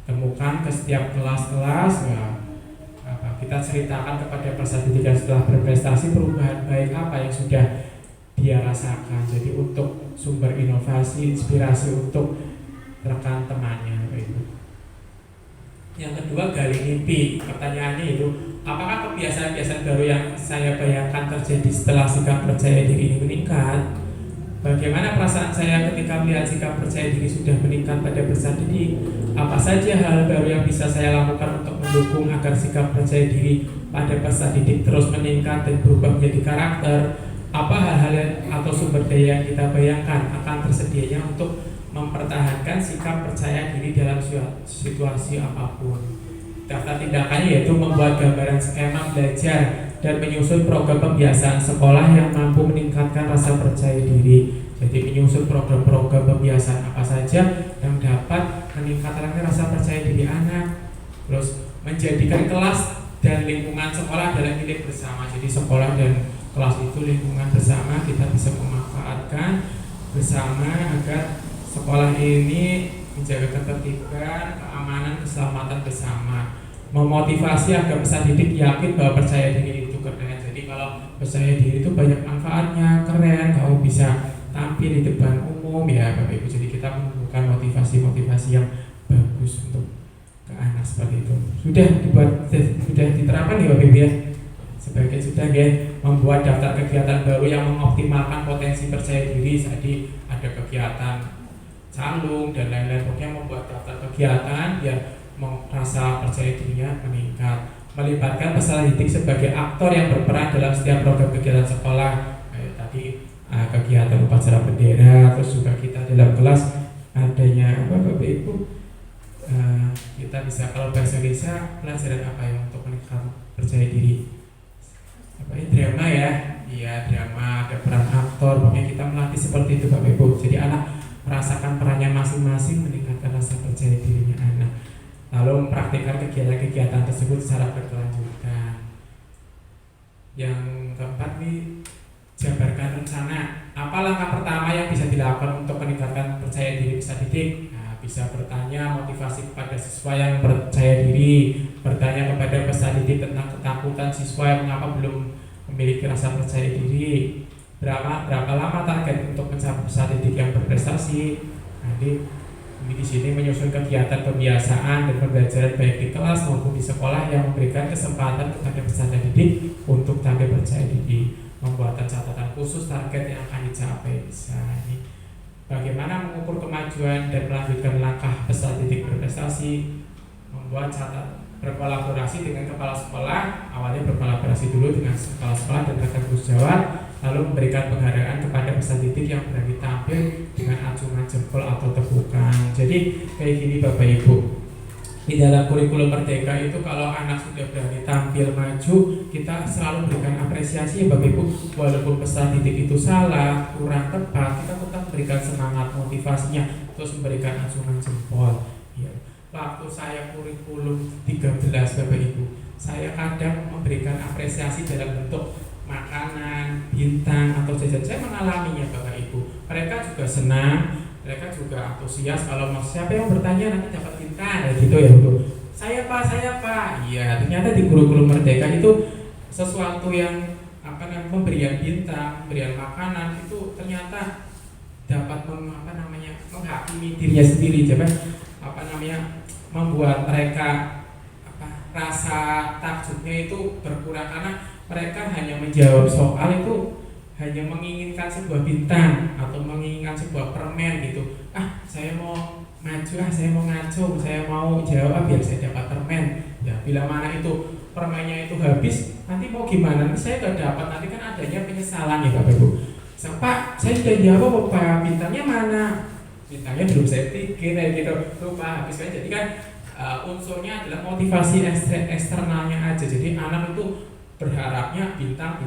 temukan ke setiap kelas-kelas ya, kita ceritakan kepada peserta didik yang setelah berprestasi perubahan baik apa yang sudah dia rasakan. Jadi untuk sumber inovasi, inspirasi untuk rekan temannya Ibu. Yang kedua, gali mimpi. Pertanyaannya itu, apakah kebiasaan-kebiasaan baru yang saya bayangkan terjadi setelah sikap percaya diri ini meningkat? Bagaimana perasaan saya ketika melihat sikap percaya diri sudah meningkat pada peserta didik? Apa saja hal baru yang bisa saya lakukan untuk mendukung agar sikap percaya diri pada peserta didik terus meningkat dan berubah menjadi karakter? Apa hal-hal atau sumber daya yang kita bayangkan akan tersedianya untuk mempertahankan sikap percaya diri dalam situasi apapun? Daftar tindakannya yaitu membuat gambaran skema belajar dan menyusun program pembiasaan sekolah yang mampu meningkatkan rasa percaya diri. Jadi menyusun program-program pembiasaan apa saja yang dapat meningkatkan rasa percaya diri anak. Terus menjadikan kelas dan lingkungan sekolah adalah milik bersama. Jadi sekolah dan kelas itu lingkungan bersama, kita bisa memanfaatkan bersama agar sekolah ini menjaga ketertiban, keamanan, keselamatan bersama. Memotivasi agar peserta didik yakin bahwa percaya diri itu keren. Jadi kalau percaya diri itu banyak manfaatnya, keren, kamu bisa tampil di depan umum ya Bapak Ibu. Jadi kita membutuhkan motivasi-motivasi yang bagus untuk ke anak seperti itu. Sudah diterapkan ya Bapak Ibu ya. Sebagai sudah ya, membuat daftar kegiatan baru yang mengoptimalkan potensi percaya diri. Jadi ada kegiatan calung dan lain-lain, pokoknya membuat daftar kegiatan biar merasa percaya dirinya meningkat. Melibatkan peserta didik sebagai aktor yang berperan dalam setiap program kegiatan sekolah. Kayak tadi kegiatan upacara bendera, terus juga kita dalam kelas adanya apa Bapak Ibu, kita bisa kalau bahasa Indonesia pelajaran apa ya untuk meningkat percaya diri? Apa ini drama ya? Iya drama, ada peran aktor, pokoknya kita melatih seperti itu Bapak Ibu. Jadi anak merasakan perannya masing-masing, meningkatkan rasa percaya dirinya anak. Lalu mempraktikkan kegiatan-kegiatan tersebut secara berkelanjutan. Yang keempat nih, jabarkan rencana. Apa langkah pertama yang bisa dilakukan untuk meningkatkan percaya diri peserta didik? Nah, bisa bertanya motivasi kepada siswa yang percaya diri, bertanya kepada peserta didik tentang ketakutan siswa yang mengapa belum memiliki rasa percaya diri. Berapa lama target untuk mencapai peserta didik yang berprestasi? Nanti di sini menyusun kegiatan pembiasaan dan pembelajaran baik di kelas maupun di sekolah yang memberikan kesempatan kepada peserta didik untuk tampil percaya diri. Pembuatan catatan khusus target yang akan dicapai. Misalnya, bagaimana mengukur kemajuan dan melanjutkan langkah peserta didik berprestasi. Membuat catatan, berkolaborasi dengan kepala sekolah. Awalnya berkolaborasi dulu dengan kepala sekolah dan rekan guru sejawat, lalu memberikan penghargaan kepada peserta didik yang berani tampil dengan acungan jempol atau tepukan. Jadi kayak gini Bapak Ibu, di dalam kurikulum Merdeka itu kalau anak sudah berani tampil maju, kita selalu berikan apresiasi ya Bapak Ibu. Walaupun peserta didik itu salah, kurang tepat, kita tetap berikan semangat motivasinya, terus memberikan acungan jempol ya. Waktu saya kurikulum 13 Bapak Ibu, saya kadang memberikan apresiasi dalam bentuk makanan, bintang, atau jajan. Saya mengalaminya Bapak Ibu. Mereka juga senang, mereka juga antusias. Kalau siapa yang bertanya nanti dapat bintang, gitu ya Bu. Saya Pak. Iya, ternyata di kurikulum Merdeka itu sesuatu yang pemberian bintang, pemberian makanan itu ternyata dapat menghakimi dirinya sendiri, membuat mereka rasa takjubnya itu berkurang karena mereka hanya menjawab soal itu hanya menginginkan sebuah bintang atau menginginkan sebuah permen gitu. Saya mau maju, saya mau ngaco, saya mau jawab biar saya dapat permen. Ya bila mana itu permennya itu habis, nanti mau gimana? Nanti saya gak dapat, nanti kan adanya penyesalan ya Bapak Ibu. Pak, saya sudah jawab Pak, bintangnya mana? Bintangnya belum saya bikin gitu. Lupa habis kan. Jadi kan unsurnya adalah motivasi eksternalnya aja. Jadi anak itu berharapnya bintang.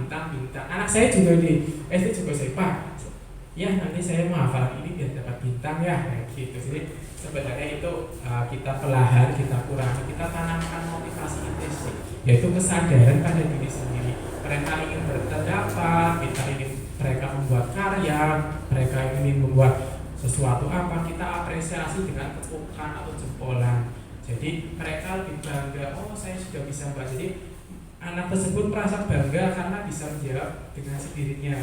Anak saya juga di SD juga saya, Pak, ya nanti saya mau hafal ini biar dapat bintang ya, kayak gitu. Jadi sebenarnya itu kita perlahan, kita kurangi, kita tanamkan motivasi intrinsik, yaitu kesadaran pada diri sendiri. Mereka ingin berpendapat, kita ingin mereka membuat karya, mereka ingin membuat sesuatu apa, kita apresiasi dengan tepukan atau jempolan. Jadi mereka lebih bangga, oh saya sudah bisa Mbak. Jadi anak tersebut merasa bangga karena bisa menjawab dengan sendirinya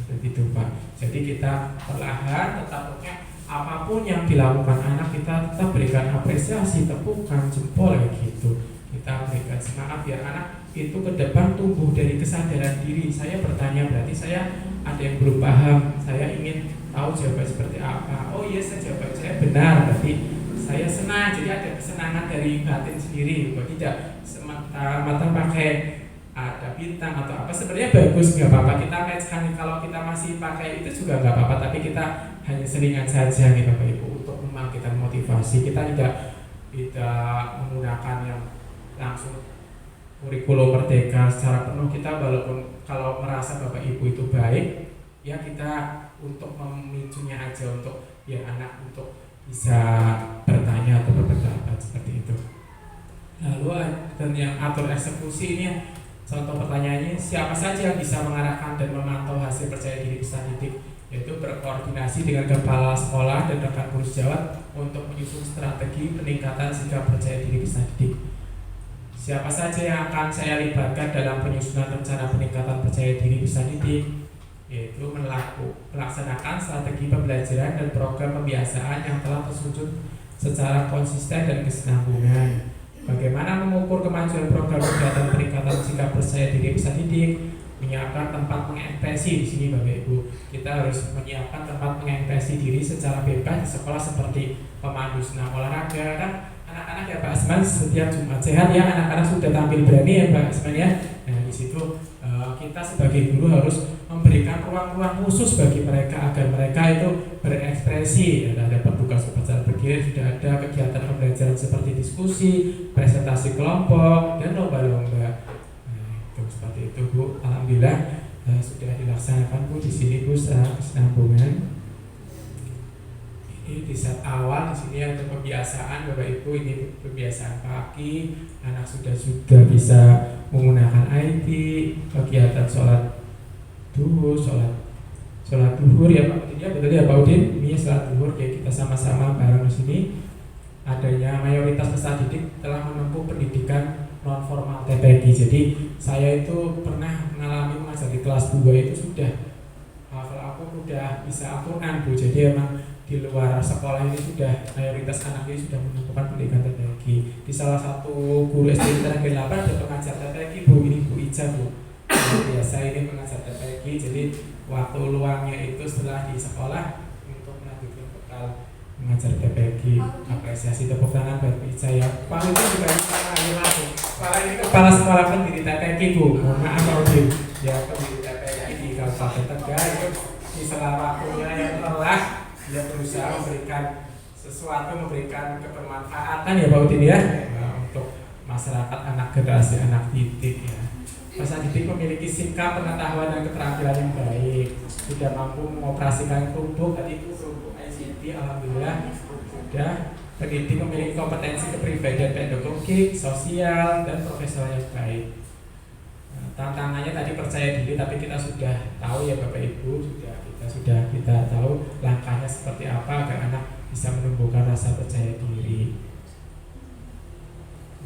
begitu Pak. Jadi kita perlahan tetap apapun yang dilakukan anak kita tetap berikan apresiasi, tepukan, jempol kayak gitu. Kita berikan semangat biar anak itu ke depan tumbuh dari kesadaran diri. Saya bertanya berarti saya ada yang belum paham, saya ingin tahu jawaban seperti apa. Oh iya, jawaban saya benar, berarti saya senang. Jadi ada kesenangan dari batin sendiri. Bahwa tidak semata-mata pakai ada bintang atau apa, sebenarnya bagus, nggak apa-apa. Kita matchkan, kalau kita masih pakai itu juga nggak apa-apa. Tapi kita hanya selingan saja nih Bapak Ibu untuk membangkitkan motivasi. Kita tidak menggunakan yang langsung kurikulum merdeka secara penuh. Kita walaupun kalau merasa Bapak Ibu itu baik, ya kita untuk memicunya aja, untuk biar anak untuk bisa bertanya atau berpendapat seperti itu. Lalu dan yang atur eksekusi ini, contoh pertanyaannya, siapa saja yang bisa mengarahkan dan memantau hasil percaya diri peserta didik, yaitu berkoordinasi dengan kepala sekolah dan rekan guru sejawat untuk menyusun strategi peningkatan sikap percaya diri peserta didik. Siapa saja yang akan saya libatkan dalam penyusunan rencana peningkatan percaya diri peserta didik, yaitu melaksanakan strategi pembelajaran dan program pembiasaan yang telah tersusun secara konsisten dan kesinambungan. Bagaimana mengukur kemajuan program kegiatan peningkatan sikap percaya diri peserta didik? Menyiapkan tempat mengekspresi. Di sini Bapak Ibu, kita harus menyiapkan tempat mengekspresi diri secara bebas di sekolah seperti pemandu senam olahraga. Kan anak-anak ya Pak Asman, setiap Jumat sehat ya anak-anak sudah tampil berani ya Pak Asman ya. Nah di situ kita sebagai guru harus memberikan ruang-ruang khusus bagi mereka agar mereka itu berekspresi. Ada tugas upacara bergilir, sudah ada kegiatan pembelajaran seperti diskusi, presentasi kelompok, dan lomba-lomba. Nah, itu seperti itu Bu. Alhamdulillah sudah dilaksanakan Bu di sini Bu secara kesinambungan. Ini di saat awal di sini ada pembiasaan Bapak Ibu, ini pembiasaan pagi, anak sudah bisa menggunakan IT, kegiatan sholat duhur ya Pak Udin ya, betul ya Pak Udin, ini sholat duhur ya, kita sama-sama bareng di sini. Adanya mayoritas peserta didik telah menempuh pendidikan non formal TPG. Jadi saya itu pernah mengalami mengajar di kelas 2 itu sudah hafal, aku udah bisa Al-Quran Bu. Jadi emang di luar sekolah ini sudah mayoritas anak ini sudah menemukan pendidikan TPG. Di salah satu guru SD Negeri 8 ada pengajar TPG Bu, ini Bu Ica Bu. Biasa ini pengajar TPG, jadi waktu luangnya itu setelah di sekolah untuk melanjutkan bekal mengajar TPG. Apresiasi tepuk tangan buat Bu Ica ya. Pak itu juga langsung. Ini kepala sekolah pendiri TPG Bu. Mohon maaf Pak Udin. Ya pendiri TPG di Kabupaten Tegal itu di sela waktunya yang lelah, dia berusaha memberikan sesuatu, memberikan kebermanfaatan ya Pak Udin ya, untuk masyarakat, anak generasi anak didik ya. Peserta didik memiliki sikap, pengetahuan dan keterampilan yang baik, sudah mampu mengoperasikan Chromebook, tadi itu Chromebook ICT, alhamdulillah sudah. Pendidik memiliki kompetensi kepribadian pedagogik, sosial dan profesional yang baik. Tantangannya tadi percaya diri, tapi kita sudah tahu ya Bapak Ibu, kita tahu langkahnya seperti apa agar anak bisa menumbuhkan rasa percaya diri.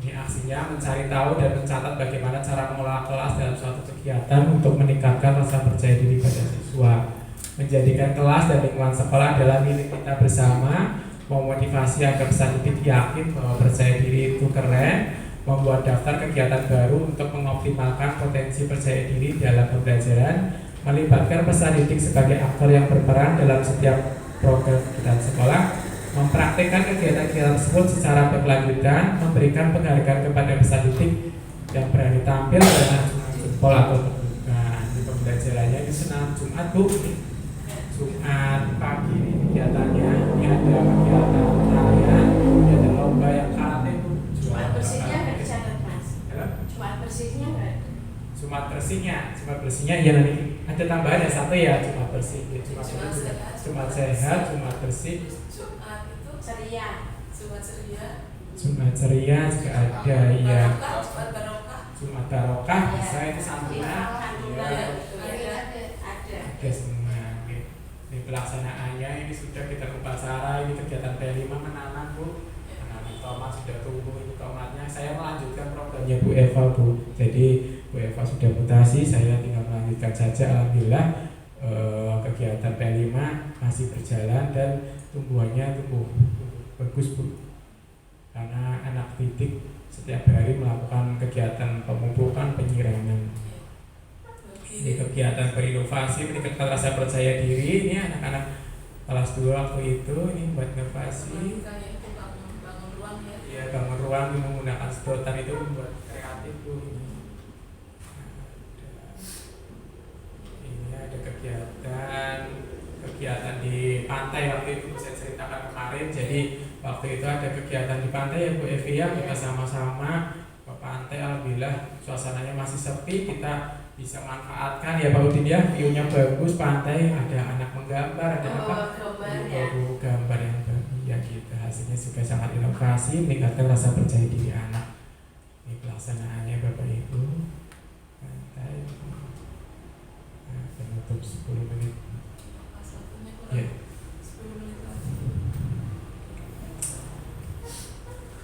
Ini aksinya mencari tahu dan mencatat bagaimana cara mengelola kelas dalam suatu kegiatan untuk meningkatkan rasa percaya diri pada siswa. Menjadikan kelas dan lingkungan sekolah adalah milik kita bersama, memotivasi agar peserta didik yakin bahwa percaya diri itu keren, membuat daftar kegiatan baru untuk mengoptimalkan potensi percaya diri dalam pembelajaran, melibatkan peserta didik sebagai aktor yang berperan dalam setiap program kegiatan sekolah, mempraktikkan kegiatan-kegiatan tersebut secara berkelanjutan, memberikan penghargaan kepada peserta didik yang berani tampil dengan jempol atau tegukan. Di pembelajarannya ini senam Jumat Bu, Jumat pagi ini kegiatannya, ini ada kegiatan tarian, ini ada lomba yang karate Bu. Jumat bersihnya nggak dicatat Mas? Halo? Jumat bersihnya nggak? Jumat bersihnya ya nanti ada tambahan ya satu ya, Jumat bersih, ya, Jumat sehat, Jumat bersih, Jumat itu Ceria. Jumat ceria juga ada ya, Jumat barokah Jumat barokah bisa itu santunan, Alhamdulillah. ya, Ada. ada semua. Oke. Ini pelaksanaannya ini sudah kita upacara, ini kegiatan P5 menanam Bu, menanam tomat sudah tumbuh ini tomatnya. Saya melanjutkan programnya Bu Eva Bu, jadi Bu Eva sudah mutasi, saya tinggal melanjutkan saja. Alhamdulillah kegiatan P5 masih berjalan dan tumbuhannya tumbuh bagus Bu, karena anak didik setiap hari melakukan kegiatan pemupukan penyiraman. Ini kegiatan berinovasi, meningkatkan rasa percaya diri. Ini anak-anak kelas 2 waktu itu ini buat inovasi. bangun ruang ya. Ya, bangun ruang menggunakan sedotan itu membuat kreatif Bu. Ini ada kegiatan di pantai waktu itu saya ceritakan kemarin. Jadi waktu itu ada kegiatan di pantai ya Bu Evi ya, kita sama-sama ke pantai. Alhamdulillah suasananya masih sepi, kita bisa manfaatkan ya Pak Udin ya, view-nya bagus, pantai, ada anak menggambar, ada gambar yang bagus ya gitu. Hasilnya juga sangat inovasi, meningkatkan rasa percaya diri anak. Ini pelaksanaannya Bapak Ibu. Pantai. Nah, penutup 10 menit. Ya.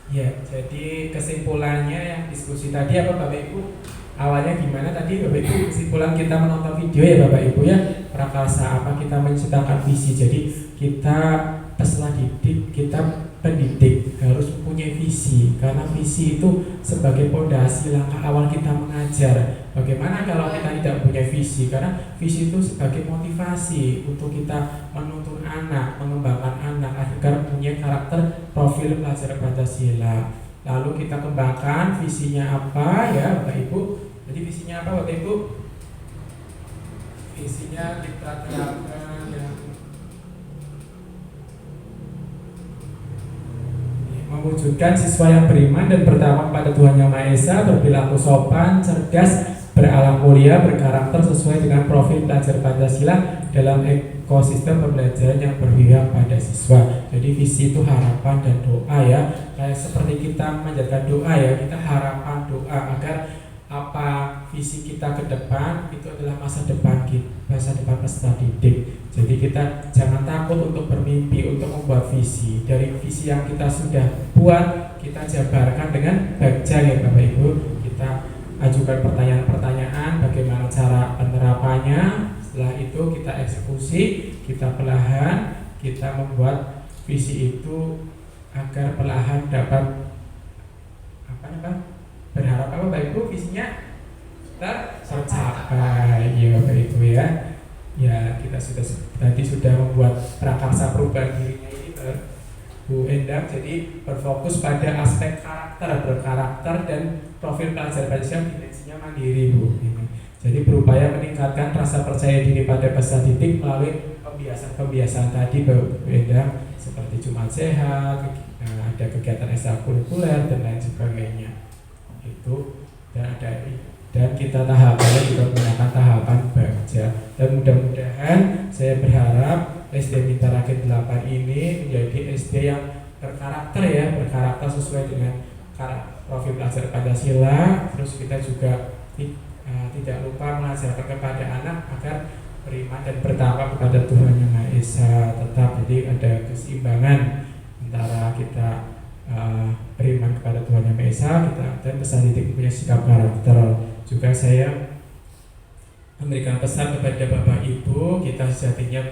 Ya, jadi kesimpulannya yang diskusi tadi apa Bapak Ibu? Awalnya gimana tadi Bapak Ibu? Kesimpulan kita menonton video ya Bapak Ibu ya, prakarsa apa kita menciptakan visi. Jadi kita peserta didik, kita pendidik harus punya visi, karena visi itu sebagai pondasi langkah awal kita mengajar. Bagaimana kalau kita tidak punya visi? Karena visi itu sebagai motivasi untuk kita menuntun anak, mengembangkan anak agar punya karakter profil pelajar Pancasila. Lalu kita kembangkan visinya apa ya Bapak Ibu? Jadi visinya apa Bapak Ibu? Visinya kita terapkan yang mewujudkan siswa yang beriman dan bertakwa pada Tuhan Yang Maha Esa, berperilaku sopan, cerdas, berakhlak mulia, berkarakter sesuai dengan profil pelajar Pancasila dalam ekosistem pembelajaran yang berpihak pada siswa. Jadi visi itu harapan dan doa ya. Kayak seperti kita menjalankan doa ya, kita harapan doa agar apa visi kita ke depan itu adalah masa depan kita, masa depan peserta didik. Jadi kita jangan takut untuk bermimpi, untuk membuat visi. Dari visi yang kita sudah buat, kita jabarkan dengan baca ya Bapak Ibu. Kita ajukan pertanyaan-pertanyaan bagaimana cara penerapannya. Setelah itu kita eksekusi, kita perlahan, kita membuat visi itu agar perlahan dapat berharap apa Bapak Ibu visinya tercapai ya Bapak Ibu ya. Ya kita tadi sudah membuat prakarsa perubahan dirinya ini Bu Endang, jadi berfokus pada aspek karakter, berkarakter dan profil pelajar Pancasila dimensinya mandiri Bu. Jadi berupaya meningkatkan rasa percaya diri pada peserta didik melalui pembiasaan tadi Bu Endang, seperti Jumat sehat, ada kegiatan ekstrakurikuler dan lain sebagainya. Itu dan kita tahapannya juga menggunakan tahapan baca. Dan mudah-mudahan saya berharap SD Mitra Rakyat 8 ini menjadi SD yang berkarakter ya, berkarakter sesuai dengan profil pelajar Pancasila. Terus kita juga tidak lupa mengajarkan kepada anak agar beriman dan bertakwa kepada Tuhan Yang Maha Esa. Tetap jadi ada keseimbangan antara kita beriman kepada Tuhan Yang Maha Esa, kita dan peserta didik punya sikap karakter. Juga saya memberikan pesan kepada Bapak Ibu, kita sejatinya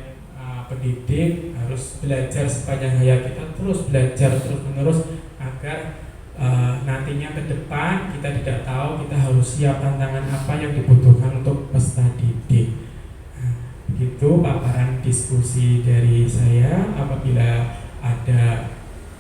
pendidik harus belajar sepanjang hayat kita, terus belajar terus menerus agar nantinya ke depan kita tidak tahu, kita harus siap tantangan apa yang dibutuhkan untuk peserta didik. Nah, begitu paparan diskusi dari saya. Apabila ada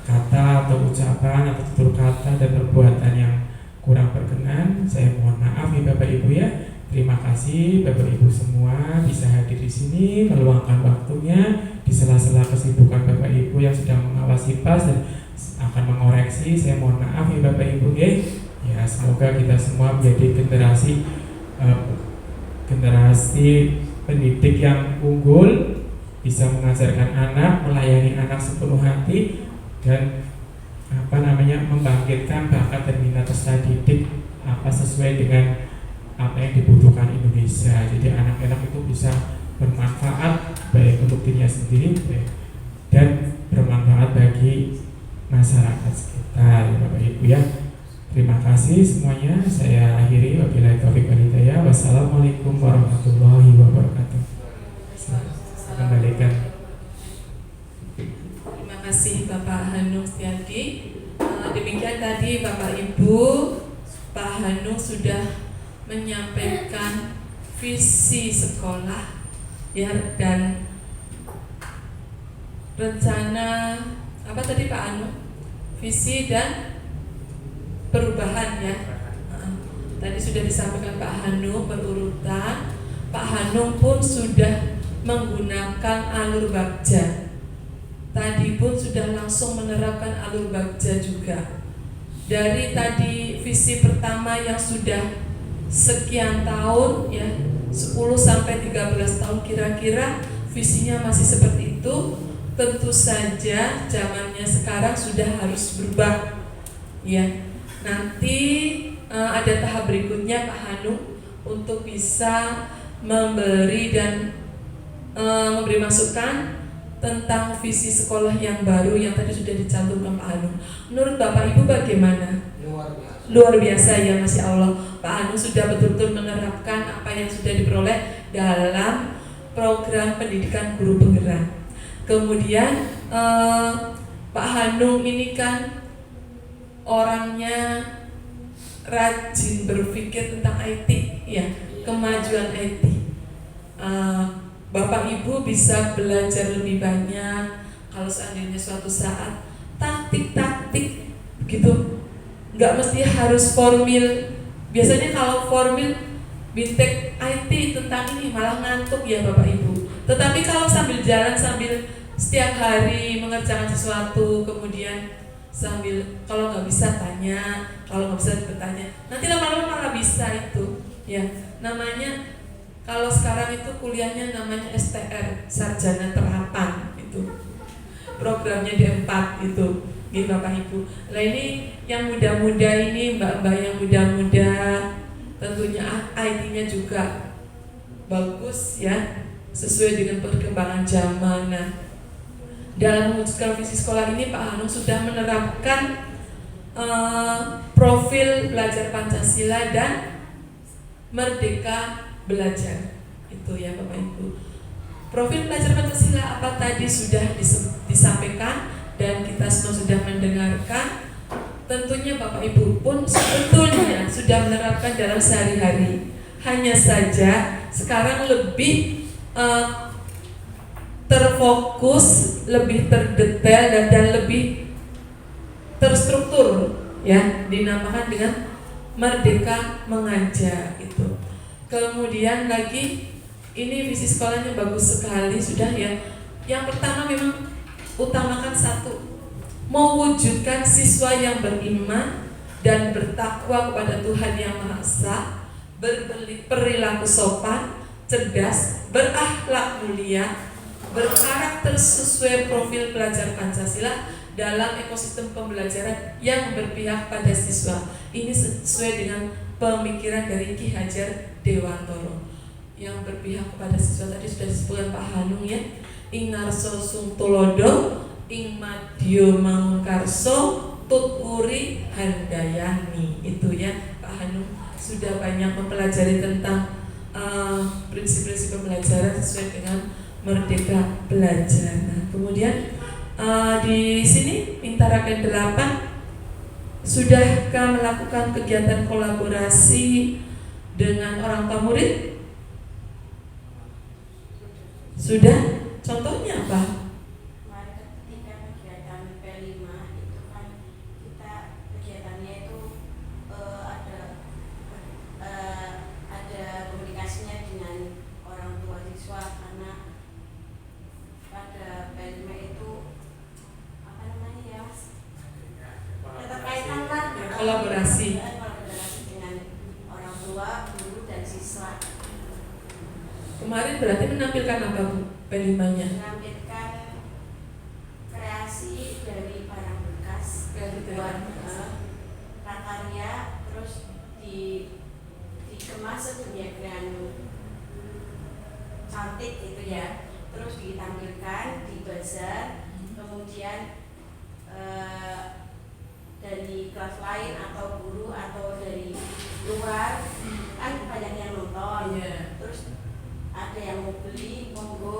kata atau ucapan atau tutur kata dan perbuatan yang kurang berkenan, saya mohon maaf ya Bapak Ibu ya. Terima kasih Bapak Ibu semua bisa hadir di sini, meluangkan waktunya di sela-sela kesibukan Bapak Ibu yang sedang mengawasi PAS dan akan mengoreksi. Saya mohon maaf ya Bapak Ibu ya. Ya, semoga kita semua menjadi generasi pendidik yang unggul, bisa mengajarkan anak, melayani anak sepenuh hati, dan membangkitkan bakat dan minat peserta didik sesuai dengan apa yang dibutuhkan Indonesia. Jadi anak-anak itu bisa bermanfaat baik untuk dirinya sendiri dan bermanfaat bagi masyarakat sekitar, Bapak Ibu ya. Terima kasih semuanya. Saya akhiri, wabillahi taufiq wal hidayah. Wassalamualaikum warahmatullahi wabarakatuh. Kembalikan. Terima kasih Bapak Hanung Setiadi. Demikian tadi Bapak Ibu, Pak Hanung sudah menyampaikan visi sekolah ya, dan rencana apa tadi Pak Hanung? Visi dan perubahan ya. Tadi sudah disampaikan Pak Hanung berurutan. Pak Hanung pun sudah menggunakan alur bagja. Tadi pun sudah langsung menerapkan alur bagja juga. Dari tadi visi pertama yang sudah sekian tahun ya, 10 sampai 13 tahun kira-kira visinya masih seperti itu. Tentu saja zamannya sekarang sudah harus berubah ya. Nanti ada tahap berikutnya Pak Hanung untuk bisa memberi dan memberi masukan tentang visi sekolah yang baru yang tadi sudah dicantumkan Pak Hanung. Menurut Bapak Ibu bagaimana? Luar biasa ya, Masya Allah. Pak Hanung sudah betul-betul menerapkan apa yang sudah diperoleh dalam program pendidikan guru penggerak. Kemudian Pak Hanung ini kan orangnya rajin berpikir tentang IT ya, kemajuan IT. Bapak Ibu bisa belajar lebih banyak kalau seandainya suatu saat taktik-taktik gitu. Nggak mesti harus formil. Biasanya kalau formil bintek IT tentang ini malah ngantuk ya Bapak Ibu. Tetapi kalau sambil jalan, sambil setiap hari mengerjakan sesuatu, kemudian sambil kalau nggak bisa tanya, kalau nggak bisa bertanya, nanti lama-lama malah bisa itu ya. Namanya kalau sekarang itu kuliahnya namanya STR, Sarjana Terapan itu. Programnya D4 itu. Gitu Bapak Ibu. Nah ini yang muda-muda ini, mbak-mbak yang muda-muda, tentunya IT-nya juga bagus ya, sesuai dengan perkembangan zaman. Nah, dalam mewujudkan visi sekolah ini Pak Hanung sudah menerapkan profil belajar Pancasila dan Merdeka Belajar. Itu ya Bapak Ibu. Profil belajar Pancasila apa tadi sudah disampaikan dan kita semua sudah mendengarkan. Tentunya Bapak Ibu pun sebetulnya sudah menerapkan dalam sehari-hari. Hanya saja sekarang lebih terfokus, lebih terdetail dan lebih terstruktur ya, dinamakan dengan Merdeka Mengajar itu. Kemudian lagi ini visi sekolahnya bagus sekali sudah ya. Yang pertama memang utamakan satu, mewujudkan siswa yang beriman dan bertakwa kepada Tuhan Yang Maha Esa, berperilaku sopan, cerdas, berakhlak mulia, berkarakter sesuai profil pelajar Pancasila dalam ekosistem pembelajaran yang berpihak pada siswa. Ini sesuai dengan pemikiran dari Ki Hajar Dewantoro yang berpihak kepada siswa. Tadi sudah disebutkan Pak Hanung ya. Ing ngarso sung tulodo, ing madya mangkarso, tuturi handayani. Itu ya Pak Hanung sudah banyak mempelajari tentang prinsip-prinsip pembelajaran sesuai dengan Merdeka Belajar. Nah, kemudian di sini Mintaraken 8 Sudahkah melakukan kegiatan kolaborasi dengan orang tua murid? Sudah? Contohnya apa? Ketika kegiatan P5 itu kan kita kegiatannya itu ada komunikasinya dengan orang tua siswa, karena pada P5 itu apa namanya ya Mas? Keterkaitan lah Kolaborasi. dengan orang tua, guru dan siswa. Kemarin berarti menampilkan apa Bu? P5-nya? Menampilkan kreasi dari barang bekas, buat prakarya, terus dikemas sedemikian cantik gitu ya, terus ditampilkan di bazar, kemudian dari kelas lain atau guru atau dari luar kan banyak yang nonton, terus ada yang mau beli, monggo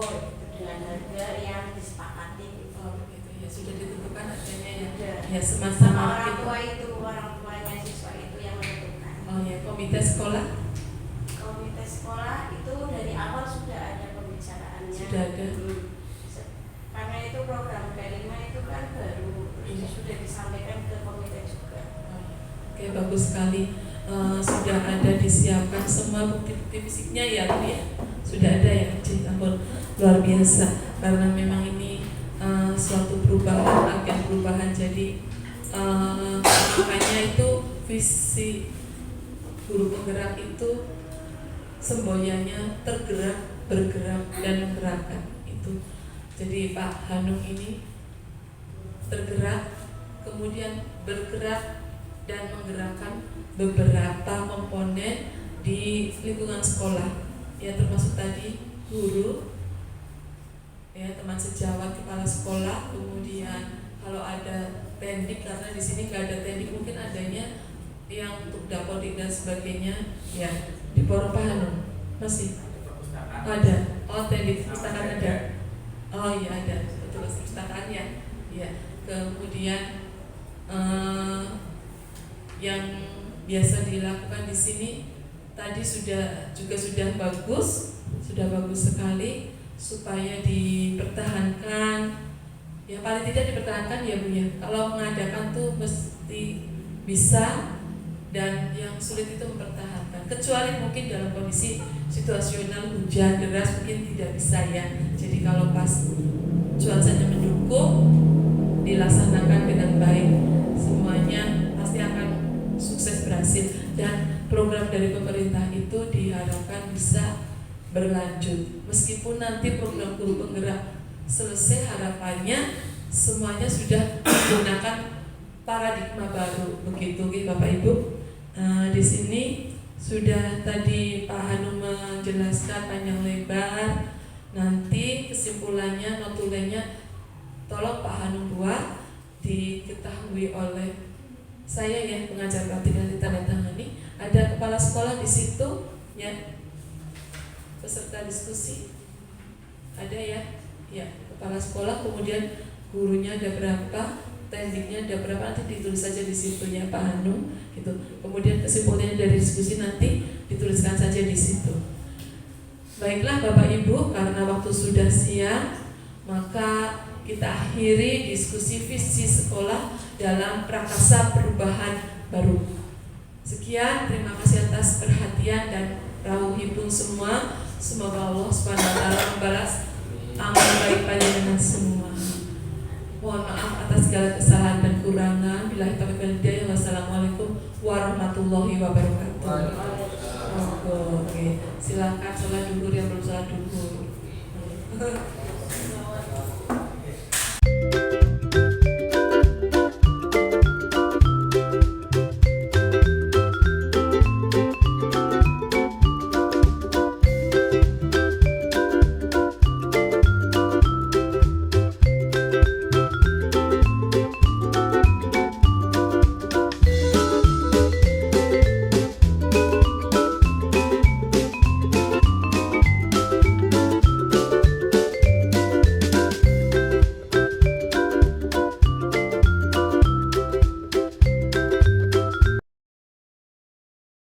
dengan harga yang disepakati gitu. Gitu ya, sudah ditentukan harganya ya. Ya Sama sama-sama orang gitu. tua itu, orang tuanya siswa itu yang menentukan. Oh ya, komite sekolah Komite sekolah itu dari awal sudah ada pembicaraannya. sudah ada. Karena itu program P5 itu kan baru, Iya. sudah disampaikan ke komite juga. Oke, bagus sekali. Sudah ada disiapkan semua bukti-bukti fisiknya ya Bu ya. Sudah ada ya, ampun, luar biasa. Karena memang ini suatu perubahan, agen perubahan. Jadi makanya itu visi guru penggerak itu semboyannya tergerak, bergerak dan menggerakkan itu. Jadi Pak Hanung ini tergerak, kemudian bergerak dan menggerakkan beberapa komponen di lingkungan sekolah, ya termasuk tadi guru, ya teman sejawat, kepala sekolah, kemudian kalau ada teknik, karena di sini nggak ada teknik, mungkin adanya yang untuk dapodik dan sebagainya, ya di Poro Pak Hanung masih ada. Oh, teknik perpustakaan ada. Oh iya ada, betul perpustakaan ya. Ya, kemudian yang biasa dilakukan di sini tadi sudah bagus sekali supaya dipertahankan. Ya paling tidak dipertahankan ya Bu ya. Kalau mengadakan tuh mesti bisa, dan yang sulit itu mempertahankan. Kecuali mungkin dalam kondisi situasional hujan deras mungkin tidak bisa ya. Jadi kalau pas cuacanya mendukung, dilaksanakan dengan baik, semuanya pasti akan sukses berhasil. Dan program dari pemerintah itu diharapkan bisa berlanjut. Meskipun nanti program guru penggerak selesai, harapannya semuanya sudah menggunakan paradigma baru, begitu Bapak Ibu. Di sini sudah tadi Pak Hanum menjelaskan panjang lebar. Nanti kesimpulannya, notulenya tolong Pak Hanum buat, diketahui oleh saya ya, pengajar praktik dan ditandatangani. Ada kepala sekolah di situ ya, peserta diskusi ada ya, ya kepala sekolah, kemudian gurunya ada berapa, tekniknya ada berapa, nanti ditulis saja di situ ya Pak Hanum gitu. Kemudian kesimpulannya dari diskusi nanti dituliskan saja di situ. Baiklah Bapak Ibu, karena waktu sudah siang, maka kita akhiri diskusi visi sekolah dalam prakarsa perubahan baru. Sekian, terima kasih atas perhatian dan rawuhipun semua. Semoga Allah SWT membalas amal baik panjenengan semua. Mohon maaf atas segala kesalahan dan kurangan. Billahi taufiq wal hidayah. Wassalamualaikum warahmatullahi wabarakatuh. Oke, silakan sholat duhur yang belum sholat duhur.